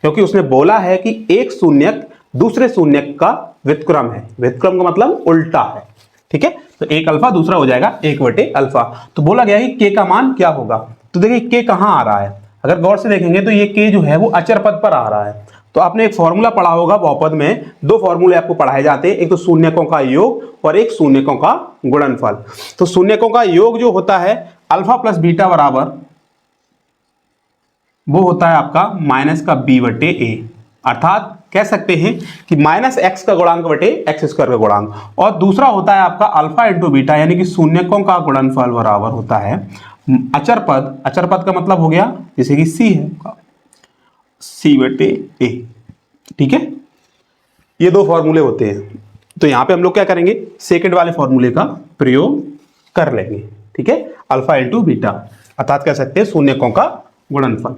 क्योंकि उसने बोला है कि एक शून्यक दूसरे शून्यक का व्युत्क्रम है, व्युत्क्रम का मतलब उल्टा है। ठीक है, तो एक अल्फा दूसरा हो जाएगा 1/अल्फा। तो बोला गया है कि k का मान क्या होगा, तो देखिए k कहां आ रहा है, अगर गौर से देखेंगे तो ये k जो है वो अचर पद पर आ रहा है। तो आपने एक फॉर्मूला पढ़ा होगा बहुपद में, दो फॉर्मूले आपको पढ़ाए जाते हैं, एक तो शून्यकों का योग और एक शून्यकों का गुणनफल। तो शून्यकों का योग जो होता है अल्फा प्लस बीटा बराबर वो होता है आपका माइनस का b बटे a, अर्थात कह सकते हैं कि माइनस एक्स का गुणांक बटे एक्स स्क्वायर का गुणांक। और दूसरा होता है आपका अल्फा इंटू बीटा, यानी कि शून्यकों का गुणनफल बराबर होता है अचर पद, अचर पद का मतलब हो गया जैसे कि c है c बटे a। ठीक है, ये दो फॉर्मूले होते हैं, तो यहां पे हम लोग क्या करेंगे, सेकंड वाले फॉर्मूले का प्रयोग कर लेंगे। ठीक है, अल्फा इंटू बीटा, अर्थात कह सकते हैं शून्यकों का गुणनफल।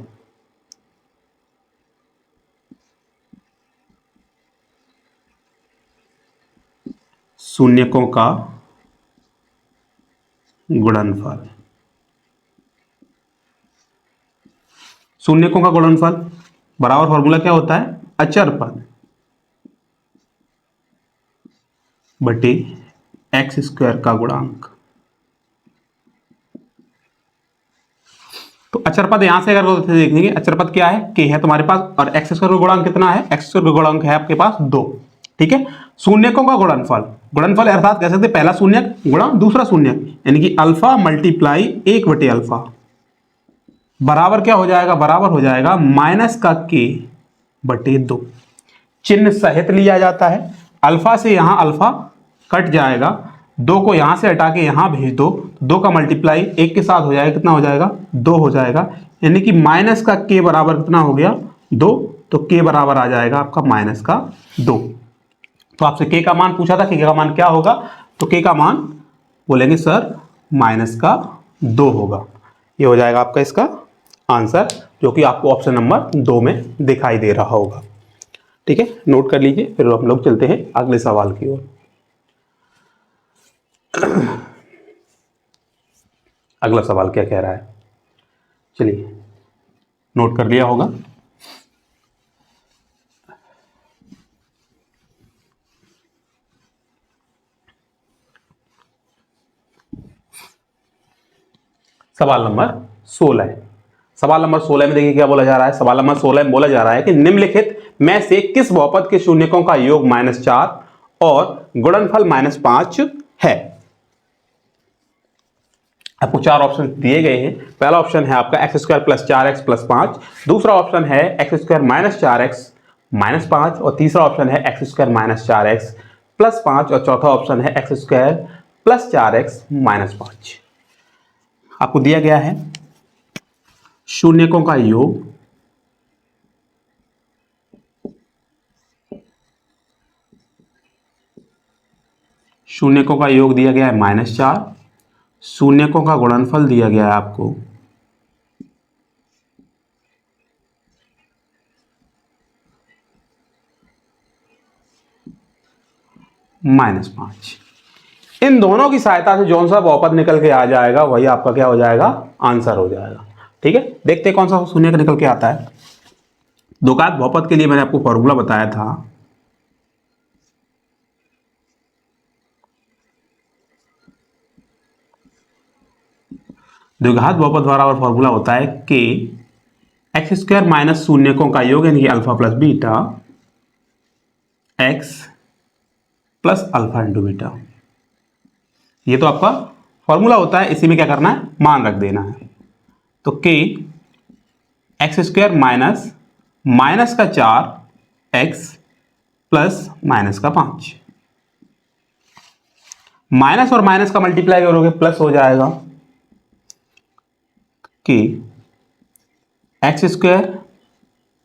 शून्यकों का गुणनफल, शून्यकों का गुणनफल बराबर फॉर्मूला क्या होता है, अचर पद बटे एक्स स्क्वायर का गुणांक। तो अचर पद यहां से अगर देखेंगे, अचर पद क्या है, के है तुम्हारे पास, और एक्स स्क्वायर का गुणांक कितना है, एक्स स्क्वायर का गुणांक है आपके पास 2। ठीक है, शून्यकों का गुणनफल, गुणनफल अर्थात कह सकते पहला शून्यक गुणा दूसरा शून्यक, यानी कि अल्फा मल्टीप्लाई 1 बटे अल्फा बराबर क्या हो जाएगा, बराबर हो जाएगा माइनस का के बटे 2। चिन्ह सहित लिया जाता है, अल्फा से यहां अल्फा कट जाएगा, 2 को यहां से हटा के यहां भेज दो, 2 का मल्टीप्लाई 1 के साथ हो जाएगा, कितना हो जाएगा, 2 हो जाएगा, यानी कि माइनस का के बराबर कितना हो गया, 2। तो के बराबर आ जाएगा आपका माइनस का 2। तो आपसे के का मान पूछा था, के का मान क्या होगा, तो के का मान बोलेंगे सर माइनस का 2 होगा। ये हो जाएगा आपका इसका आंसर, जो कि आपको ऑप्शन नंबर 2 में दिखाई दे रहा होगा। ठीक है, नोट कर लीजिए, फिर हम लोग चलते हैं अगले सवाल की ओर। अगला सवाल क्या कह रहा है, चलिए नोट कर लिया होगा। सवाल नंबर 16, सवाल नंबर 16 में देखिए क्या बोला जा रहा है, सवाल नंबर 16 में बोला जा रहा है कि निम्नलिखित में से किस बहुपद के शून्यकों का योग -4 और गुणनफल -5 है। आपको 4 ऑप्शन दिए गए हैं। पहला ऑप्शन है आपका x square plus 4x plus 5, दूसरा ऑप्शन है x square minus 4x minus 5, और तीसरा ऑप्शन है x square minus 4x plus 5, और चौथा ऑप्शन है x square plus 4x minus 5। आपको दिया गया है शून्यकों का योग दिया गया है -4, शून्यकों का गुणनफल दिया गया है आपको -5। इन दोनों की सहायता से जौन सा बहुपद निकल के आ जाएगा वही आपका क्या हो जाएगा, आंसर हो जाएगा। ठीक है, देखते हैं कौन सा शून्यक निकल के आता है। द्विघात बहुपद के लिए मैंने आपको फॉर्मूला बताया था, द्विघात बहुपद बराबर फॉर्मूला होता है कि एक्स स्क्वायर माइनस शून्यकों का योग, यानी कि alpha plus beta x plus alpha into beta. ये तो आपका फॉर्मूला होता है, इसी में क्या करना है, मान रख देना है। तो के एक्स स्क्वायर माइनस माइनस का 4 एक्स प्लस माइनस का 5, माइनस और माइनस का मल्टीप्लाई करोगे प्लस हो जाएगा कि x square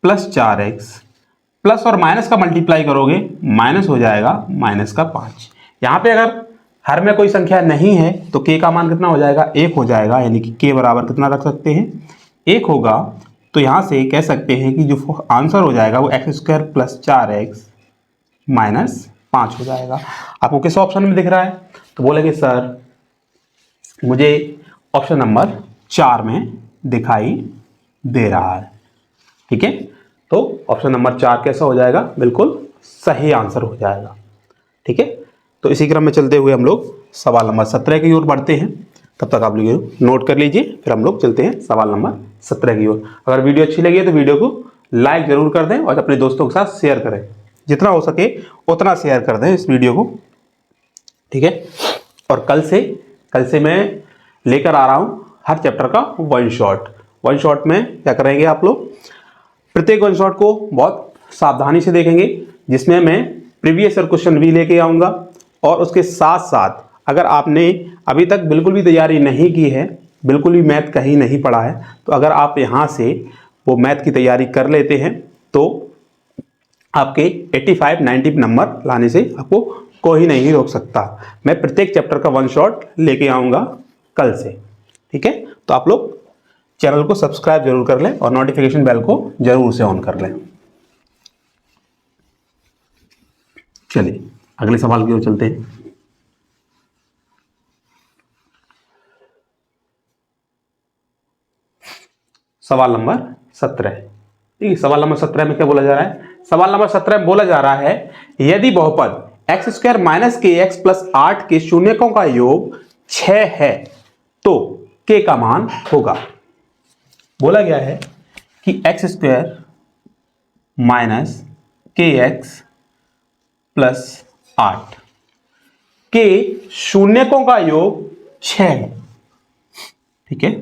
plus 4x plus और माइनस का मल्टीप्लाई करोगे माइनस हो जाएगा माइनस का 5। यहां पे अगर हर में कोई संख्या नहीं है तो k का मान कितना हो जाएगा, 1 हो जाएगा, यानी कि k बराबर कितना रख सकते हैं, 1 होगा। तो यहां से कह सकते हैं कि जो आंसर हो जाएगा वो x square plus 4x minus 5 हो जाएगा। आपको किस ऑप्शन में दिख रहा है, तो बोलेंगे सर मुझे ऑप्शन नंबर 4 में दिखाई दे रहा है। ठीक है, तो ऑप्शन नंबर 4 कैसा हो जाएगा, बिल्कुल सही आंसर हो जाएगा। ठीक है, तो इसी क्रम में चलते हुए हम लोग सवाल नंबर 17 की ओर बढ़ते हैं। तब तक आप लोग नोट कर लीजिए, फिर हम लोग चलते हैं सवाल नंबर 17 की ओर। अगर वीडियो अच्छी लगी है तो वीडियो को लाइक जरूर कर दें और अपने दोस्तों के साथ शेयर करें, जितना हो सके उतना शेयर कर दें इस वीडियो को। ठीक है, और कल से मैं लेकर आ रहा हूं हर चैप्टर का 1 शॉट, वन शॉट में क्या करेंगे आप लोग, प्रत्येक वन शॉट को बहुत सावधानी से देखेंगे, जिसमें मैं प्रीवियस ईयर क्वेश्चन भी लेके आऊँगा और उसके साथ साथ अगर आपने अभी तक बिल्कुल भी तैयारी नहीं की है, बिल्कुल भी मैथ कहीं नहीं पढ़ा है, तो अगर आप यहाँ से वो मैथ की तैयारी कर लेते हैं तो आपके 85-90 नंबर लाने से आपको कोई नहीं रोक सकता। मैं प्रत्येक चैप्टर का वन शॉट लेके आऊँगा कल से, ठीक है। तो आप लोग चैनल को सब्सक्राइब जरूर कर लें और नोटिफिकेशन बेल को जरूर से ऑन कर लें। चलिए अगले सवाल की ओर चलते हैं। सवाल नंबर 17। ठीक है, सवाल नंबर 17 में क्या बोला जा रहा है? सवाल नंबर 17 में बोला जा रहा है यदि बहुपद एक्स स्क्वायर माइनस के एक्स प्लस 8 के शून्यकों का योग 6 है तो के का मान होगा। बोला गया है कि एक्स स्क्वायर माइनस के एक्स प्लस 8 के शून्यकों का योग 6 है, ठीक है।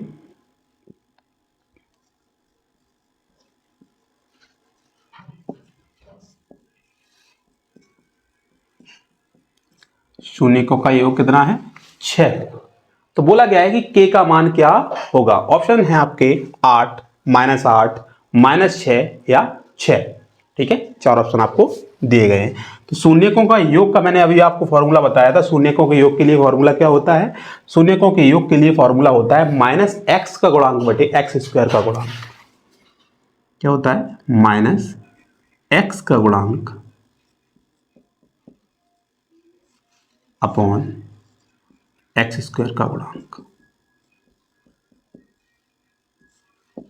शून्यकों का योग कितना है? 6। तो बोला गया है कि के का मान क्या होगा। ऑप्शन है आपके 8, -8, -6 या 6, ठीक है। 4 ऑप्शन आपको दिए गए हैं। तो शून्यकों का योग का मैंने अभी आपको फॉर्मूला बताया था। शून्यकों के योग के लिए फॉर्मूला क्या होता है? शून्यकों के योग के लिए फॉर्मूला होता है -x का गुणांक बटे एक्स स्क्वायर का गुणांक। क्या होता है? -x का गुणांक अपॉन एक्स स्क्वायर का गुणांक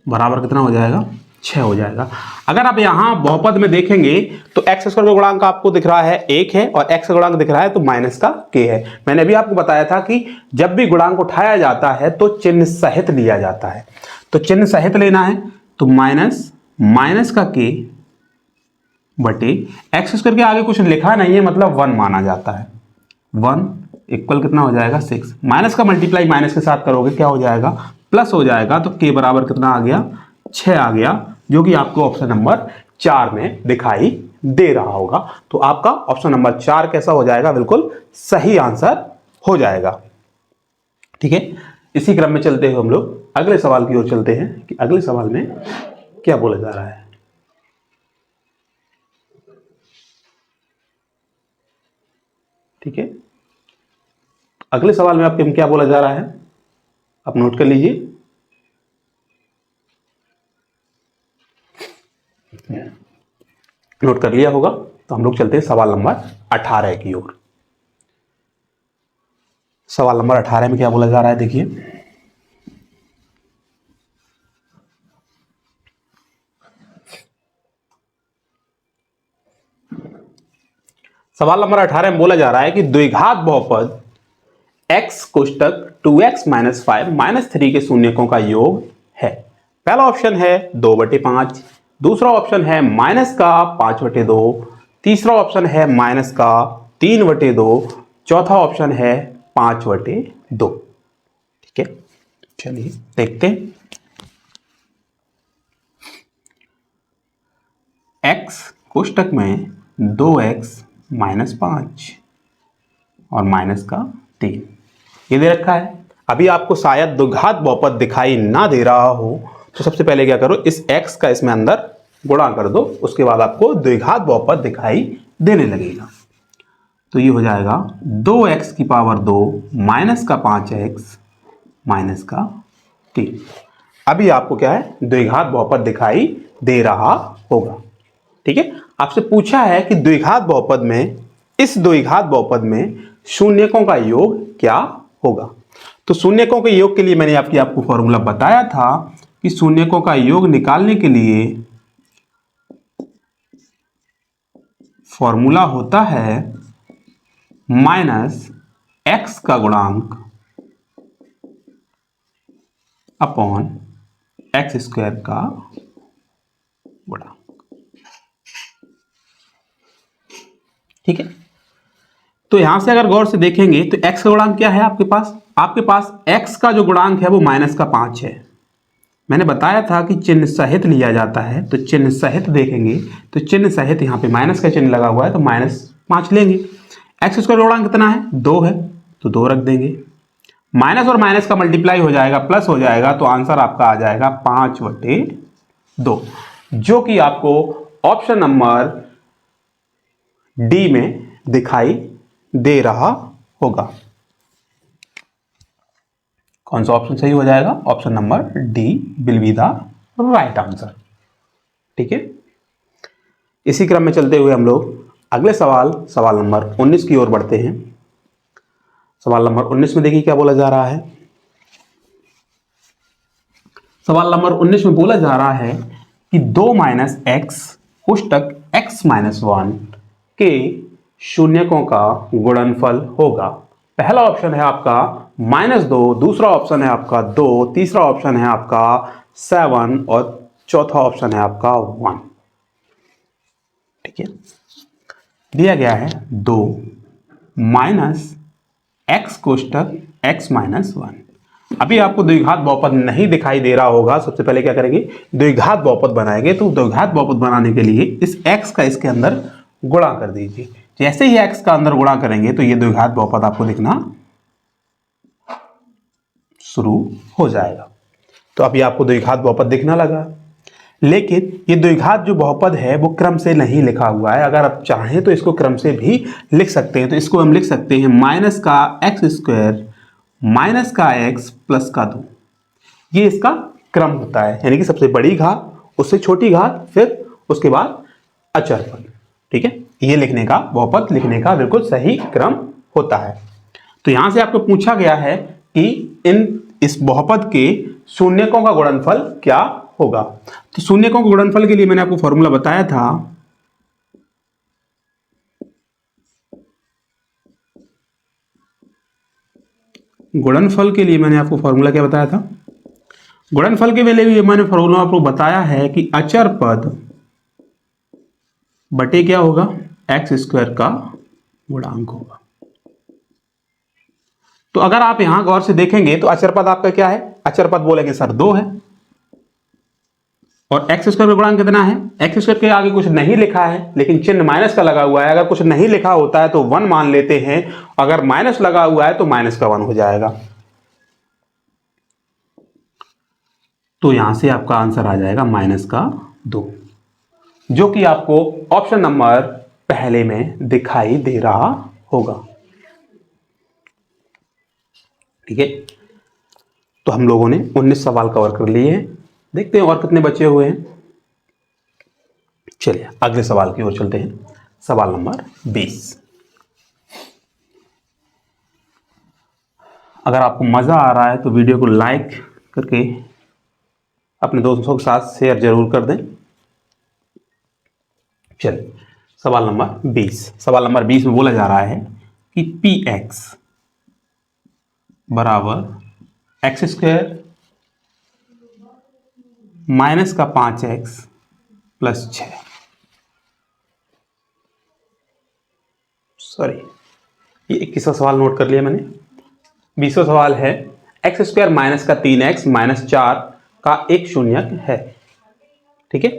बराबर कितना हो जाएगा? 6 हो जाएगा। अगर आप यहां बहुपद में देखेंगे तो एक्स स्क्वायर का गुणांक आपको दिख रहा है 1 है और एक्स का गुणांक दिख रहा है तो माइनस का k है। मैंने अभी आपको बताया था कि जब भी गुणांक उठाया जाता है तो चिन्ह सहित लिया जाता है। तो चिन्ह सहित लेना है तो माइनस का k बटे एक्स स्क्वायर के आगे कुछ लिखा नहीं है, मतलब 1 माना जाता है। 1 इक्वल कितना हो जाएगा? 6। माइनस का मल्टीप्लाई माइनस के साथ करोगे क्या हो जाएगा? प्लस हो जाएगा। तो k बराबर कितना आ गया? 6 आ गया, जो कि आपको ऑप्शन नंबर 4 में दिखाई दे रहा होगा। तो आपका ऑप्शन नंबर 4 कैसा हो जाएगा? बिल्कुल सही आंसर हो जाएगा, ठीक है। इसी क्रम में चलते हुए हम लोग अगले सवाल की ओर चलते हैं कि अगले सवाल में क्या बोला जा रहा है। ठीक है, अगले सवाल में आपके क्या बोला जा रहा है आप नोट कर लीजिए। नोट कर लिया होगा तो हम लोग चलते हैं सवाल नंबर 18 की ओर। सवाल नंबर 18 में क्या बोला जा रहा है? देखिए, सवाल नंबर 18 में बोला जा रहा है कि द्विघात बहुपद x कोष्टक 2x - 5 - 3 के शून्यकों का योग है। पहला ऑप्शन है 2/5, दूसरा ऑप्शन है माइनस का 5/2, तीसरा ऑप्शन है माइनस का 3/2, चौथा ऑप्शन है 5/2। ठीक है, चलिए देखते हैं। x कोष्टक में 2x - 5 और माइनस का 3 ये दे रखा है। अभी आपको शायद द्विघात बहुपद दिखाई ना दे रहा हो तो सबसे पहले क्या करो, इस x का इसमें अंदर गुणा कर दो, उसके बाद आपको द्विघात बहुपद दिखाई देने लगेगा। तो ये हो जाएगा 2x की पावर 2 माइनस का 5x माइनस का 3। अभी आपको क्या है, द्विघात बहुपद दिखाई दे रहा होगा। ठीक है, आपसे पूछा है कि द्विघात बहुपद में, इस द्विघात बहुपद में शून्यकों का योग क्या होगा। तो शून्यकों के योग के लिए मैंने आपको फॉर्मूला बताया था कि शून्यकों का योग निकालने के लिए फॉर्मूला होता है -x का गुणांक अपॉन एक्स स्क्वायर का गुणांक। ठीक है, तो यहां से अगर गौर से देखेंगे तो x का गुणांक क्या है आपके पास? आपके पास x का जो गुणांक है वो -5 है। मैंने बताया था कि चिन्ह सहित लिया जाता है, तो चिन्ह सहित देखेंगे तो चिन्ह सहित यहाँ पे माइनस का चिन्ह लगा हुआ है तो -5 लेंगे। एक्स स्क्वायर गुणा कितना है 2 है तो 2 रख देंगे। माइनस और माइनस का मल्टीप्लाई हो जाएगा प्लस हो जाएगा तो आंसर आपका आ जाएगा 5/2, जो कि आपको ऑप्शन नंबर डी में दिखाई दे रहा होगा। कौन सा ऑप्शन सही हो जाएगा? Option number D will be the right answer. ठीक है, इसी क्रम में चलते हुए हम लोग अगले सवाल नंबर 19 की ओर बढ़ते हैं। सवाल नंबर 19 में देखिए क्या बोला जा रहा है। सवाल नंबर 19 में बोला जा रहा है कि 2 - x कोष्टक x - 1 के शून्यकों का गुणनफल होगा। पहला ऑप्शन है आपका -2, दूसरा ऑप्शन है आपका 2, तीसरा ऑप्शन है आपका 7 और चौथा ऑप्शन है आपका 1। ठीक है, दिया गया है 2 - x कोष्टक x - 1। अभी आपको द्विघात बहुपद नहीं दिखाई दे रहा होगा। सबसे पहले क्या करेंगे, द्विघात बहुपद बनाएंगे। तो द्विघात बहुपद बनाने के लिए इस x का इसके अंदर गुणा कर दीजिए। जैसे ही x का अंदर गुणा करेंगे तो ये द्विघात बहुपद आपको दिखना शुरू हो जाएगा। तो अभी आपको द्विघात बहुपद दिखना लगा, लेकिन ये द्विघात जो बहुपद है वो क्रम से नहीं लिखा हुआ है। अगर आप चाहें तो इसको क्रम से भी लिख सकते हैं। तो इसको हम लिख सकते हैं माइनस का एक्स स्क्वायर माइनस का x प्लस का 2। ये इसका क्रम होता है, यानी कि सबसे बड़ी घात, उससे छोटी घात, फिर उसके बाद अचर पद। ठीक है, ये लिखने का, बहुपद लिखने का बिल्कुल सही क्रम होता है। तो यहां से आपको पूछा गया है कि इस बहुपद के शून्यकों का गुणनफल क्या होगा। तो शून्यकों के गुणनफल के लिए मैंने आपको फॉर्मूला बताया था। गुणनफल के लिए मैंने आपको फॉर्मूला क्या बताया था? गुणनफल के लिए भी मैंने फॉर्मूला आपको बताया है कि अचर पद बटे क्या होगा, एक्स स्क्वायर का गुणांक होगा। तो अगर आप यहां गौर से देखेंगे तो अचर पद आपका क्या है? अचर पद बोलेंगे सर 2 है, और एक्स स्क्वायर का गुणांक कितना है? एक्स स्क्वायर के आगे कुछ नहीं लिखा है, लेकिन चिन्ह माइनस का लगा हुआ है। अगर कुछ नहीं लिखा होता है तो 1 मान लेते हैं, अगर माइनस लगा हुआ है तो माइनस का 1 हो जाएगा। तो यहां से आपका आंसर आ जाएगा -2, जो कि आपको ऑप्शन नंबर पहले में दिखाई दे रहा होगा। ठीक है, तो हम लोगों ने 19 सवाल कवर कर लिए हैं। देखते हैं और कितने बचे हुए हैं। चलिए अगले सवाल की ओर चलते हैं। सवाल नंबर 20। अगर आपको मजा आ रहा है तो वीडियो को लाइक करके अपने दोस्तों के साथ शेयर जरूर कर दें। चलिए सवाल नंबर 20। सवाल नंबर 20 में बोला जा रहा है कि px बराबर एक्स स्क्वायर माइनस का 5x प्लस 6। सॉरी, ये 21वां सवाल नोट कर लिया मैंने। 20वां सवाल है एक्स स्क्वायर माइनस का 3x माइनस 4 का एक शून्यक है। ठीक है,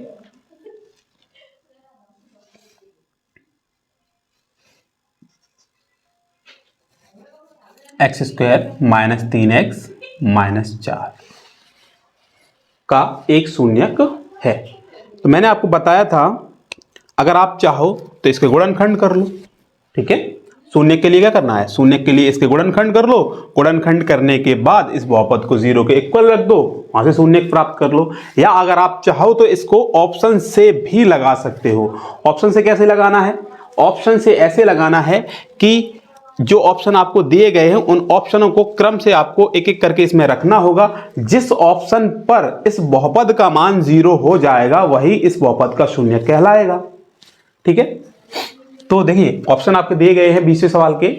x square minus 3x minus 4 का एक शून्यक है। तो मैंने आपको बताया था अगर आप चाहो तो इसके गुणनखंड कर लो। ठीक है, शून्य के लिए क्या करना है, शून्य के लिए इसके गुणनखंड कर लो। गुणनखंड करने के बाद इस बहुपद को 0 के इक्वल रख दो, वहां से शून्य प्राप्त कर लो। या अगर आप चाहो तो इसको ऑप्शन से भी लगा सकते हो। ऑप्शन से कैसे लगाना है? ऑप्शन से ऐसे लगाना है कि जो ऑप्शन आपको दिए गए हैं उन ऑप्शनों को क्रम से आपको एक एक करके इसमें रखना होगा। जिस ऑप्शन पर इस बहुपद का मान 0 हो जाएगा वही इस बहुपद का शून्य कहलाएगा। ठीक है, तो देखिए ऑप्शन आपके दिए गए हैं 20वें सवाल के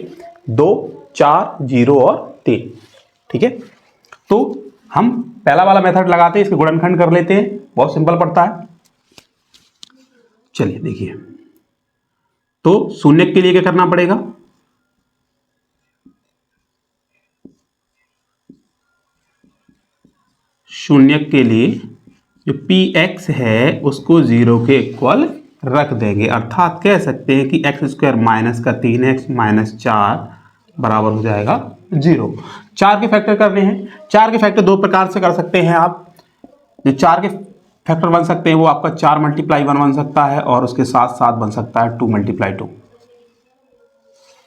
2, 4, 0 और 3। ठीक है, तो हम पहला वाला मेथड लगाते हैं, इसके गुणनखंड कर लेते हैं, बहुत सिंपल पड़ता है। चलिए देखिए, तो शून्य के लिए क्या करना पड़ेगा, शून्य के लिए जो px है उसको 0 के इक्वल रख देंगे, अर्थात कह सकते हैं कि एक्स स्क्वायर माइनस का 3x माइनस 4 बराबर हो जाएगा 0। 4 के फैक्टर करने हैं। 4 के फैक्टर दो प्रकार से कर सकते हैं आप। जो 4 के फैक्टर बन सकते हैं वो आपका 4 मल्टीप्लाई 1 बन सकता है और उसके साथ साथ बन सकता है 2 मल्टीप्लाई 2।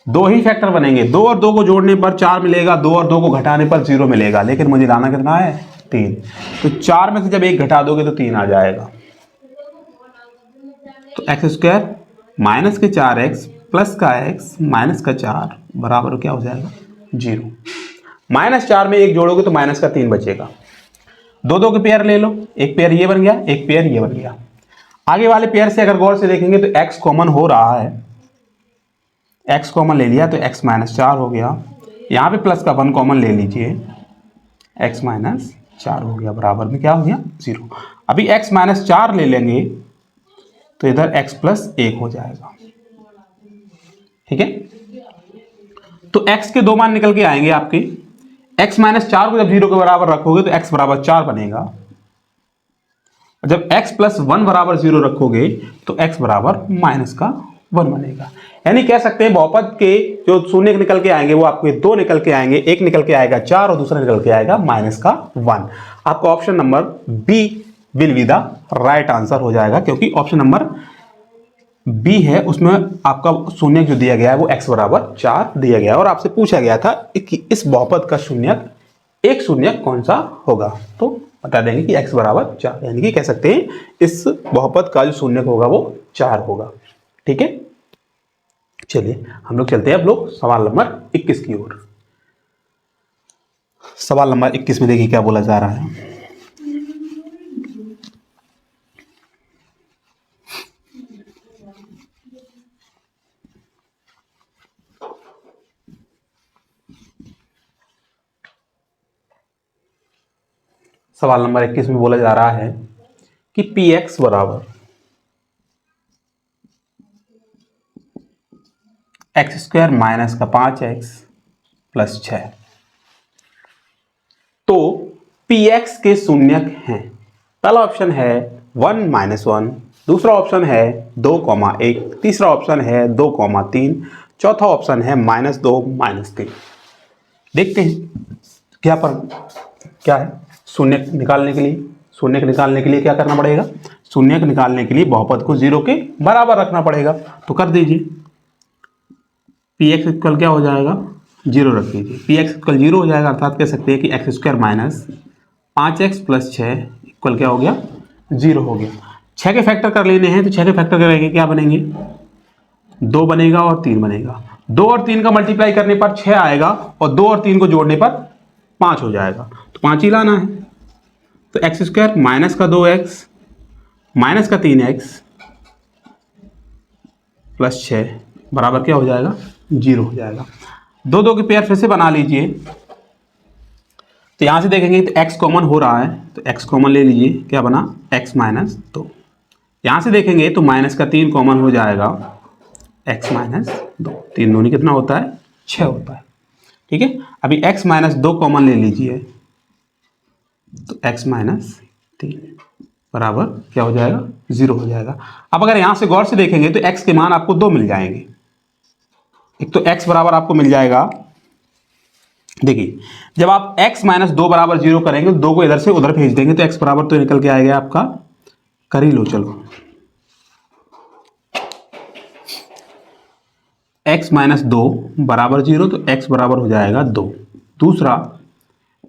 दो ही फैक्टर बनेंगे। 2 और 2 को जोड़ने पर 4 मिलेगा, 2 और 2 को घटाने पर 0 मिलेगा, लेकिन मुझे लाना कितना है 3। तो 4 में से जब 1 घटा दोगे तो 3 आ जाएगा। तो एक्स स्क्वायर माइनस के 4x प्लस का x माइनस का 4 बराबर क्या हो जाएगा 0। -4 में 1 जोड़ोगे तो माइनस का 3 बचेगा। दो दो के पेयर ले लो, एक पेयर ये बन गया, एक पेयर ये बन गया। आगे वाले पेयर से अगर गौर से देखेंगे तो x कॉमन हो रहा है, x कॉमन ले लिया तो x -4 हो गया। यहाँ पे प्लस का 1 कॉमन ले लीजिए, x -4 हो गया, बराबर में क्या हो गया 0। अभी x -4 ले लेंगे तो इधर x + 1 हो जाएगा। ठीक है, तो x के दो मान निकल के आएंगे आपके। x -4 को जब 0 के बराबर रखोगे तो x बराबर 4 बनेगा। जब x + 1 बराबर 0 रखोगे तो x बराबर -1 बनेगा। यानी कह सकते हैं बहुपद के जो शून्य निकल के आएंगे वो आपके दो निकल के आएंगे, एक निकल के आएगा 4 और दूसरा निकल के आएगा -1। आपका option number B will be the right answer हो जाएगा, क्योंकि ऑप्शन नंबर बी है उसमें आपका शून्य जो दिया गया है वो x बराबर 4 दिया गया है और आपसे पूछा गया था कि इस बहुपद का शून्यक एक शून्यक कौन सा होगा, तो बता देंगे कि x बराबर 4, यानी कि कह सकते हैं इस बहुपद का जो शून्यक होगा वो 4 होगा। ठीक है, चलिए हम लोग चलते हैं अब लोग सवाल नंबर 21 की ओर। सवाल नंबर 21 में देखिए क्या बोला जा रहा है। सवाल नंबर 21 में बोला जा रहा है कि px बराबर x² माइनस का 5x प्लस 6। तो px के शून्यक हैं। पहला ऑप्शन है 1 - 1, दूसरा ऑप्शन है 2,1, तीसरा ऑप्शन है 2,3, चौथा ऑप्शन है -2 -3। देखते हैं क्या है। शून्य निकालने के लिए क्या करना पड़ेगा, शून्य निकालने के लिए बहुपद को 0 के बराबर रखना पड़ेगा। तो कर दीजिए, px इक्वल क्या हो जाएगा 0 रख दीजिए। px इक्वल 0 हो जाएगा, अर्थात कह सकते हैं कि x² minus 5x plus 6 equal क्या हो गया 0 हो गया। 6 के फैक्टर कर लेने हैं तो 6 के फैक्टर करेंगे क्या बनेंगे 2 बनेगा और 3 बनेगा। 2 और 3 का मल्टीप्लाई करने पर 6 आएगा और 2 और 3 को जोड़ने पर 5 हो जाएगा, तो 5 ही लाना है। तो x² माइनस का 2x माइनस का 3x प्लस 6 बराबर क्या हो जाएगा 0 हो जाएगा। दो दो के पेयर फिर से बना लीजिए। तो यहां से देखेंगे तो x कॉमन हो रहा है, तो x कॉमन ले लीजिए, क्या बना x -2। यहां से देखेंगे तो माइनस का 3 कॉमन हो जाएगा, x -2, 3 दूनी कितना होता है 6 होता है। ठीक है, अभी x -2 कॉमन ले लीजिए, तो x -3 बराबर क्या हो जाएगा 0 हो जाएगा। अब अगर यहां से गौर से देखेंगे तो x के मान आपको 2 मिल जाएंगे। एक तो x बराबर आपको मिल जाएगा, देखिए जब आप x -2 बराबर 0 करेंगे तो 2 को इधर से उधर भेज देंगे तो x बराबर तो निकल के आएगा आपका, कर ही लो चलो, x -2 बराबर 0 तो x बराबर हो जाएगा 2। दूसरा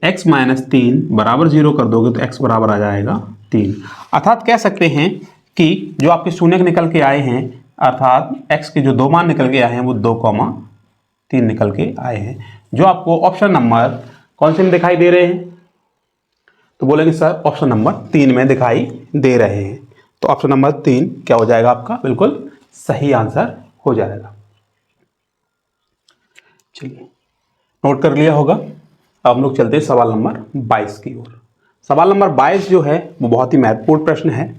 x -3 बराबर 0 कर दोगे तो x बराबर आ जाएगा 3। अर्थात कह सकते हैं कि जो आपके शून्य निकल के आए हैं, अर्थात x के जो दो मान निकल के आए हैं वो 2,3 निकल के आए हैं, जो आपको ऑप्शन नंबर कौन से में दिखाई दे रहे हैं, तो बोलेंगे सर ऑप्शन नंबर 3 में दिखाई दे रहे हैं। तो ऑप्शन नंबर 3 क्या हो जाएगा आपका बिल्कुल सही आंसर हो जाएगा। चलिए नोट कर लिया होगा। अब हम लोग चलते हैं सवाल नंबर 22 की ओर। सवाल नंबर 22 जो है वो बहुत ही महत्वपूर्ण प्रश्न है।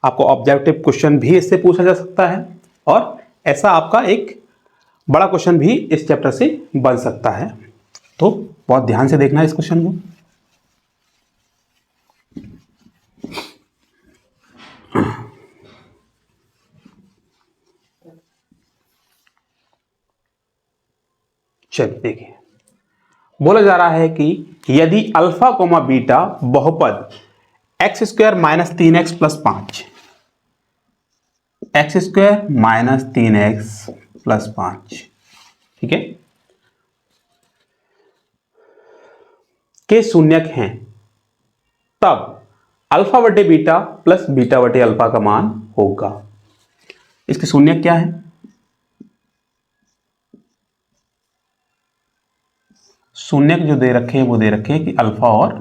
आपको ऑब्जेक्टिव क्वेश्चन भी इससे पूछा जा सकता है और ऐसा आपका एक बड़ा क्वेश्चन भी इस चैप्टर से बन सकता है, तो बहुत ध्यान से देखना है इस क्वेश्चन को। चलिए देखिए, बोला जा रहा है कि यदि अल्फा कोमा बीटा बहुपद x square minus 3x plus 5, x square minus 3x plus 5, ठीक है, के शून्यक हैं, तब अल्फा बटे बीटा प्लस बीटा बटे अल्फा का मान होगा। इसके शून्यक क्या है? शून्यक जो दे रखे हैं वो दे रखे हैं कि अल्फा और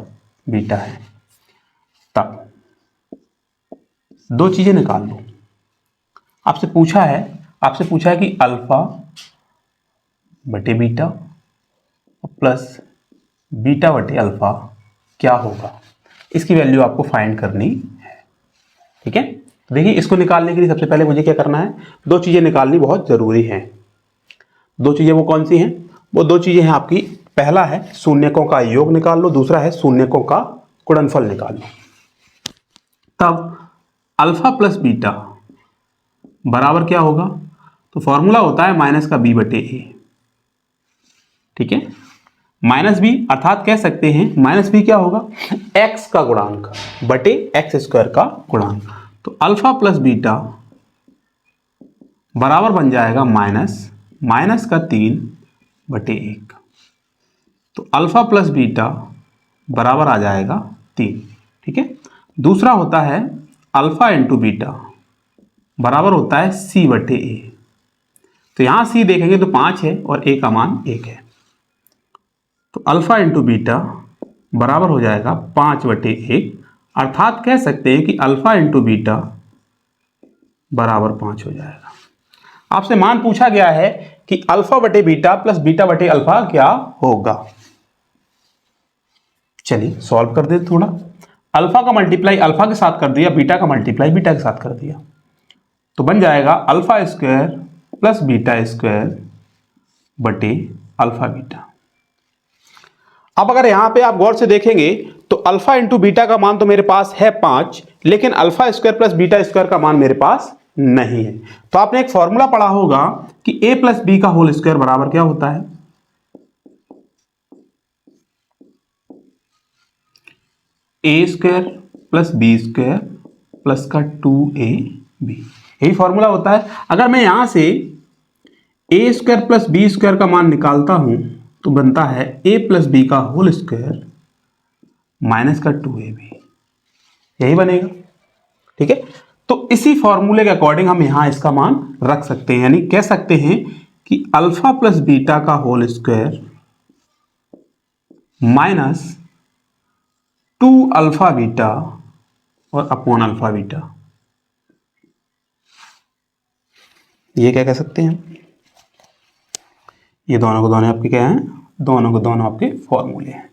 बीटा है। तब दो चीजें निकाल लो। आपसे पूछा है कि अल्फा बटे बीटा प्लस बीटा बटे अल्फा क्या होगा, इसकी वैल्यू आपको फाइंड करनी है। ठीक है, देखिए इसको निकालने के लिए सबसे पहले मुझे क्या करना है, दो चीजें निकालनी बहुत जरूरी है। दो चीजें वो कौन सी हैं? वो दो चीजें हैं आपकी, पहला है शून्यकों का योग निकाल लो, दूसरा है शून्यकों का गुणनफल निकाल लो। तब अल्फा प्लस बीटा बराबर क्या होगा? तो फॉर्मूला होता है माइनस का बी बटे ए। ठीक है, माइनस बी अर्थात कह सकते हैं माइनस बी क्या होगा? एक्स का गुणांक बटे एक्स स्क्वायर का गुणांक। तो अल्फा प्लस बीटा बराबर बन जाएगा माइनस का 3 बटे 1। तो अल्फा प्लस बीटा बराबर आ जाएगा 3। ठीक है, दूसरा होता है अल्फा इंटू बीटा बराबर होता है सी बटे ए। तो यहां सी देखेंगे तो 5 है और ए का मान 1 है। तो अल्फा इंटू बीटा बराबर हो जाएगा 5 बटे 1, अर्थात कह सकते हैं कि अल्फा इंटू बीटा बराबर 5 हो जाएगा। आपसे मान पूछा गया है कि अल्फा बटे बीटा प्लस बीटा बटे अल्फा क्या होगा। चलिए सॉल्व कर देते थोड़ा। अल्फा का मल्टीप्लाई अल्फा के साथ कर दिया, बीटा का मल्टीप्लाई बीटा के साथ कर दिया, तो बन जाएगा alpha square plus beta square बटे अल्फा बीटा। अब अगर यहां पे आप गौर से देखेंगे तो अल्फा इंटू बीटा का मान तो मेरे पास है 5, लेकिन alpha square plus beta square का मान मेरे पास नहीं है। तो आपने एक फॉर्मूला पढ़ा होगा कि a प्लस बी का होल स्क्वायर बराबर क्या होता है? A square plus B square plus का 2ab, यही फॉर्मूला होता है। अगर मैं यहां से ए स्क्वायर प्लस बी स्क्वायर का मान निकालता हूं तो बनता है a प्लस बी का होल स्क्वायर माइनस का 2ab, यही बनेगा। ठीक है, तो इसी फॉर्मूले के अकॉर्डिंग हम यहां इसका मान रख सकते हैं, यानी कह सकते हैं कि अल्फा प्लस बीटा का whole square minus 2 alpha beta और अपॉन अल्फा बीटा, ये क्या कह सकते हैं? ये दोनों को दोनों आपके क्या हैं? दोनों को दोनों आपके फॉर्मूले हैं।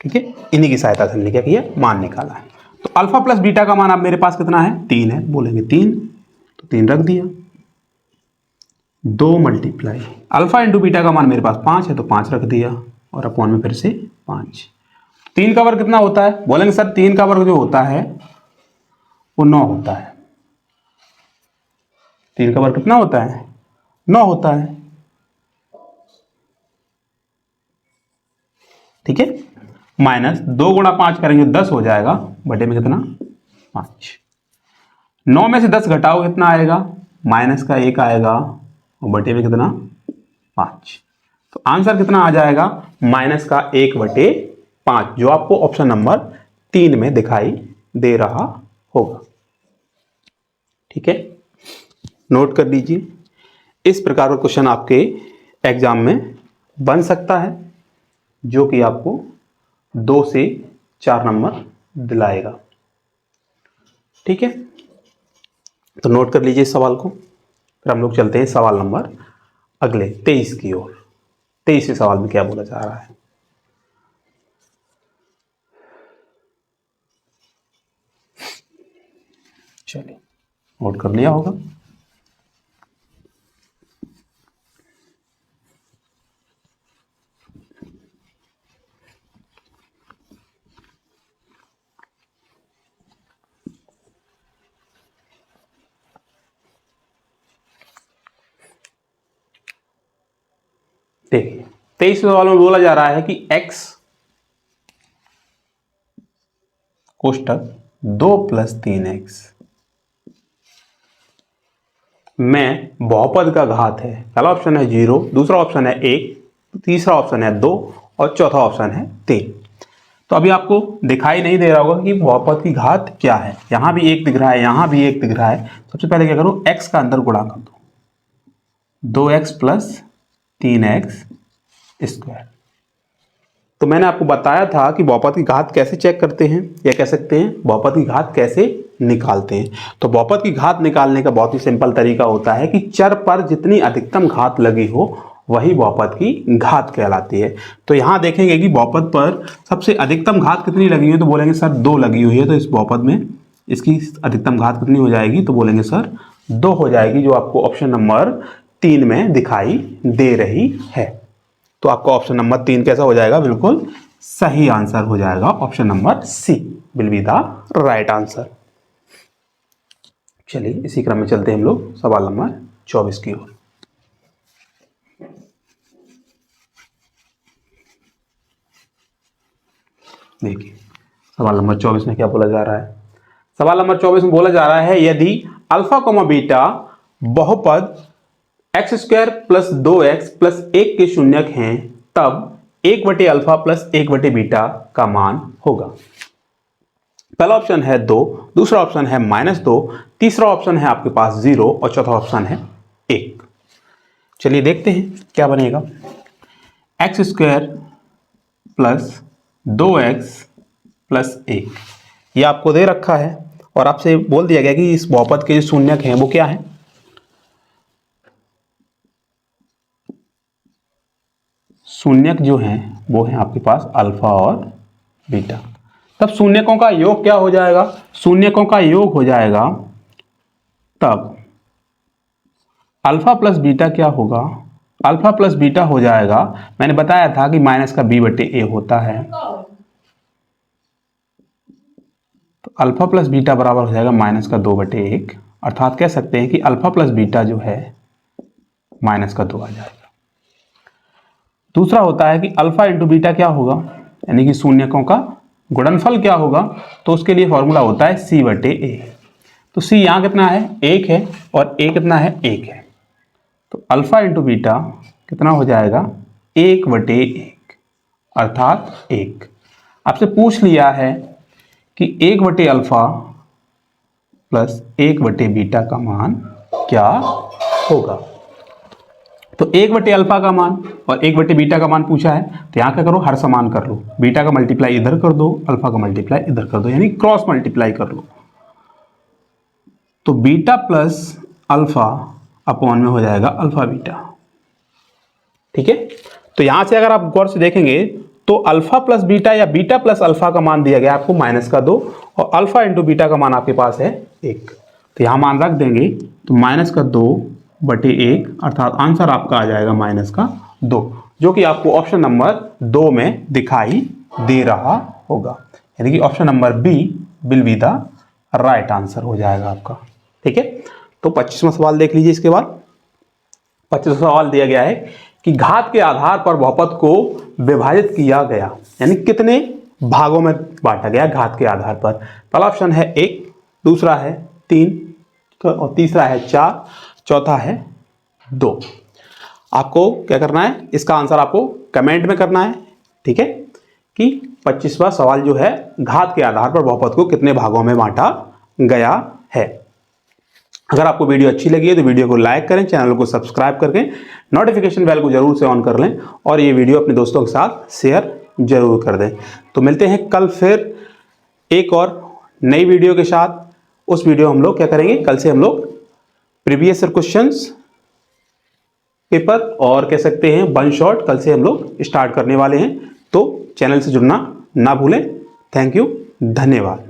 ठीक है, इन्हीं की सहायता से हमने क्या किया? मान निकाला है। तो अल्फा प्लस बीटा का मान अब मेरे पास कितना है? 3 है। बोलेंगे 3, तो 3 रख दिया, 2 मल्टीप्लाई अल्फा इंटू बीटा का मान मेरे पास 5 है तो 5 रख दिया, और अपॉन में फिर से 5। 3 का वर्ग कितना होता है? बोलेंगे सर 3 का वर्ग जो होता है वो 9 होता है। 3 का वर्ग कितना होता है? 9 होता है। ठीक है, माइनस 2 गुणा 5 करेंगे 10 हो जाएगा, बटे में कितना? 5। 9 में से 10 घटाओ कितना आएगा? माइनस का 1 आएगा, और बटे में कितना? 5। तो आंसर कितना आ जाएगा? माइनस का 1 बटे 5, जो आपको ऑप्शन नंबर 3 में दिखाई दे रहा होगा। ठीक है, नोट कर लीजिए, इस प्रकार का क्वेश्चन आपके एग्जाम में बन सकता है, जो कि आपको 2 से 4 नंबर दिलाएगा। ठीक है, तो नोट कर लीजिए इस सवाल को। फिर हम लोग चलते हैं सवाल नंबर अगले 23 की ओर। 23वें सवाल में क्या बोला जा रहा है? चलिए नोट कर लिया होगा। देखिए 23 सवाल में बोला जा रहा है कि x कोष्टक 2 + 3x में बहुपद का घात है। पहला ऑप्शन है 0, दूसरा ऑप्शन है 1, तीसरा ऑप्शन है 2 और चौथा ऑप्शन है 3। तो अभी आपको दिखाई नहीं दे रहा होगा कि बहुपद की घात क्या है। यहां भी 1 दिख रहा है, यहां भी 1 दिख रहा है। सबसे पहले क्या करो, x का अंदर गुणा कर दो, 2x + 3x स्क्वायर। तो मैंने आपको बताया था कि बहुपद की घात कैसे चेक करते हैं, या कह सकते हैं बहुपद की घात कैसे निकालते हैं। तो बहुपद की घात निकालने का बहुत ही सिंपल तरीका होता है कि चर पर जितनी अधिकतम घात लगी हो वही बहुपद की घात कहलाती है। तो यहां देखेंगे कि बहुपद पर सबसे अधिकतम घात कितनी लगी हुई है, तो बोलेंगे सर 2 लगी हुई है। तो इस बहुपद में इसकी अधिकतम घात कितनी हो जाएगी, तो बोलेंगे सर 2 हो जाएगी, जो आपको ऑप्शन नंबर 3 में दिखाई दे रही है। तो आपका ऑप्शन नंबर 3 कैसा हो जाएगा, बिल्कुल सही आंसर हो जाएगा। Option number C will be the right answer. चलिए इसी क्रम में चलते हैं हम लोग सवाल नंबर 24 की ओर। देखिए सवाल नंबर 24 में क्या बोला जा रहा है। सवाल नंबर 24 में बोला जा रहा है यदि अल्फा कॉमा बीटा बहुपद x² + 2x + 1 के शून्यक हैं तब 1/अल्फा + 1/बीटा का मान होगा। पहला ऑप्शन है 2, दूसरा ऑप्शन है -2, तीसरा ऑप्शन है आपके पास 0 और चौथा ऑप्शन है 1। चलिए देखते हैं क्या बनेगा। x² + 2x + 1 ये आपको दे रखा है और आपसे बोल दिया गया कि इस बहुपद के जो शून्यक हैं वो क्या है। शून्यक जो हैं वो है आपके पास अल्फा और बीटा। तब शून्यकों का योग क्या हो जाएगा, शून्यकों का योग हो जाएगा तब अल्फा + बीटा क्या होगा, अल्फा + बीटा हो जाएगा। मैंने बताया था कि -b/a होता है, तो अल्फा + बीटा बराबर हो जाएगा -2/1, अर्थात कह सकते हैं कि अल्फा + बीटा जो है -2 आ जाएगा। दूसरा होता है कि अल्फा × बीटा क्या होगा, यानी कि शून्यकों का गुणनफल क्या होगा, तो उसके लिए फॉर्मूला होता है c/a। तो c यहाँ कितना है, 1 है, और a कितना है, 1 है। तो अल्फा × बीटा कितना हो जाएगा, 1/1, अर्थात 1। आपसे पूछ लिया है कि 1/अल्फा + 1/बीटा का मान क्या होगा। तो 1/अल्फा का मान और 1/बीटा का मान पूछा है, तो यहाँ क्या करो, हर समान कर लो। बीटा का मल्टीप्लाई इधर कर दो, अल्फा का मल्टीप्लाई इधर कर दो, यानी क्रॉस मल्टीप्लाई कर लो। तो बीटा + अल्फा अपॉन में हो जाएगा अल्फा बीटा। ठीक है, तो यहां से अगर आप गौर से देखेंगे तो अल्फा + बीटा या बीटा + अल्फा का मान दिया गया आपको -2 और अल्फा × बीटा का मान आपके पास है 1। तो यहां मान रख देंगे, तो -2/1, अर्थात आंसर आपका आ जाएगा -2, जो कि आपको ऑप्शन नंबर 2 में दिखाई दे रहा होगा। यानी कि option number B will be the right answer हो जाएगा आपका। ठीक है, तो 25वां सवाल देख लीजिए। इसके बाद 25वां सवाल दिया गया है कि घात के आधार पर बहुपद को विभाजित किया गया, यानी कितने भागों में बांटा गया घात के आधार पर। पहला ऑप्शन है 1, दूसरा है 3 और तीसरा है 4, चौथा है 2। आपको क्या करना है, इसका आंसर आपको कमेंट में करना है। ठीक है, कि 25वां सवाल जो है घात के आधार पर बहुपद को कितने भागों में बांटा गया है। अगर आपको वीडियो अच्छी लगी है तो वीडियो को लाइक करें, चैनल को सब्सक्राइब करके नोटिफिकेशन बेल को जरूर से ऑन कर लें और ये वीडियो अपने दोस्तों के साथ शेयर जरूर कर दें। तो मिलते हैं कल फिर एक और नई वीडियो के साथ। उस वीडियो हम लोग क्या करेंगे, कल से हम लोग प्रीवियस ईयर क्वेश्चंस पेपर और कह सकते हैं वन शॉट कल से हम लोग स्टार्ट करने वाले हैं। तो चैनल से जुड़ना ना भूलें। थैंक यू, धन्यवाद।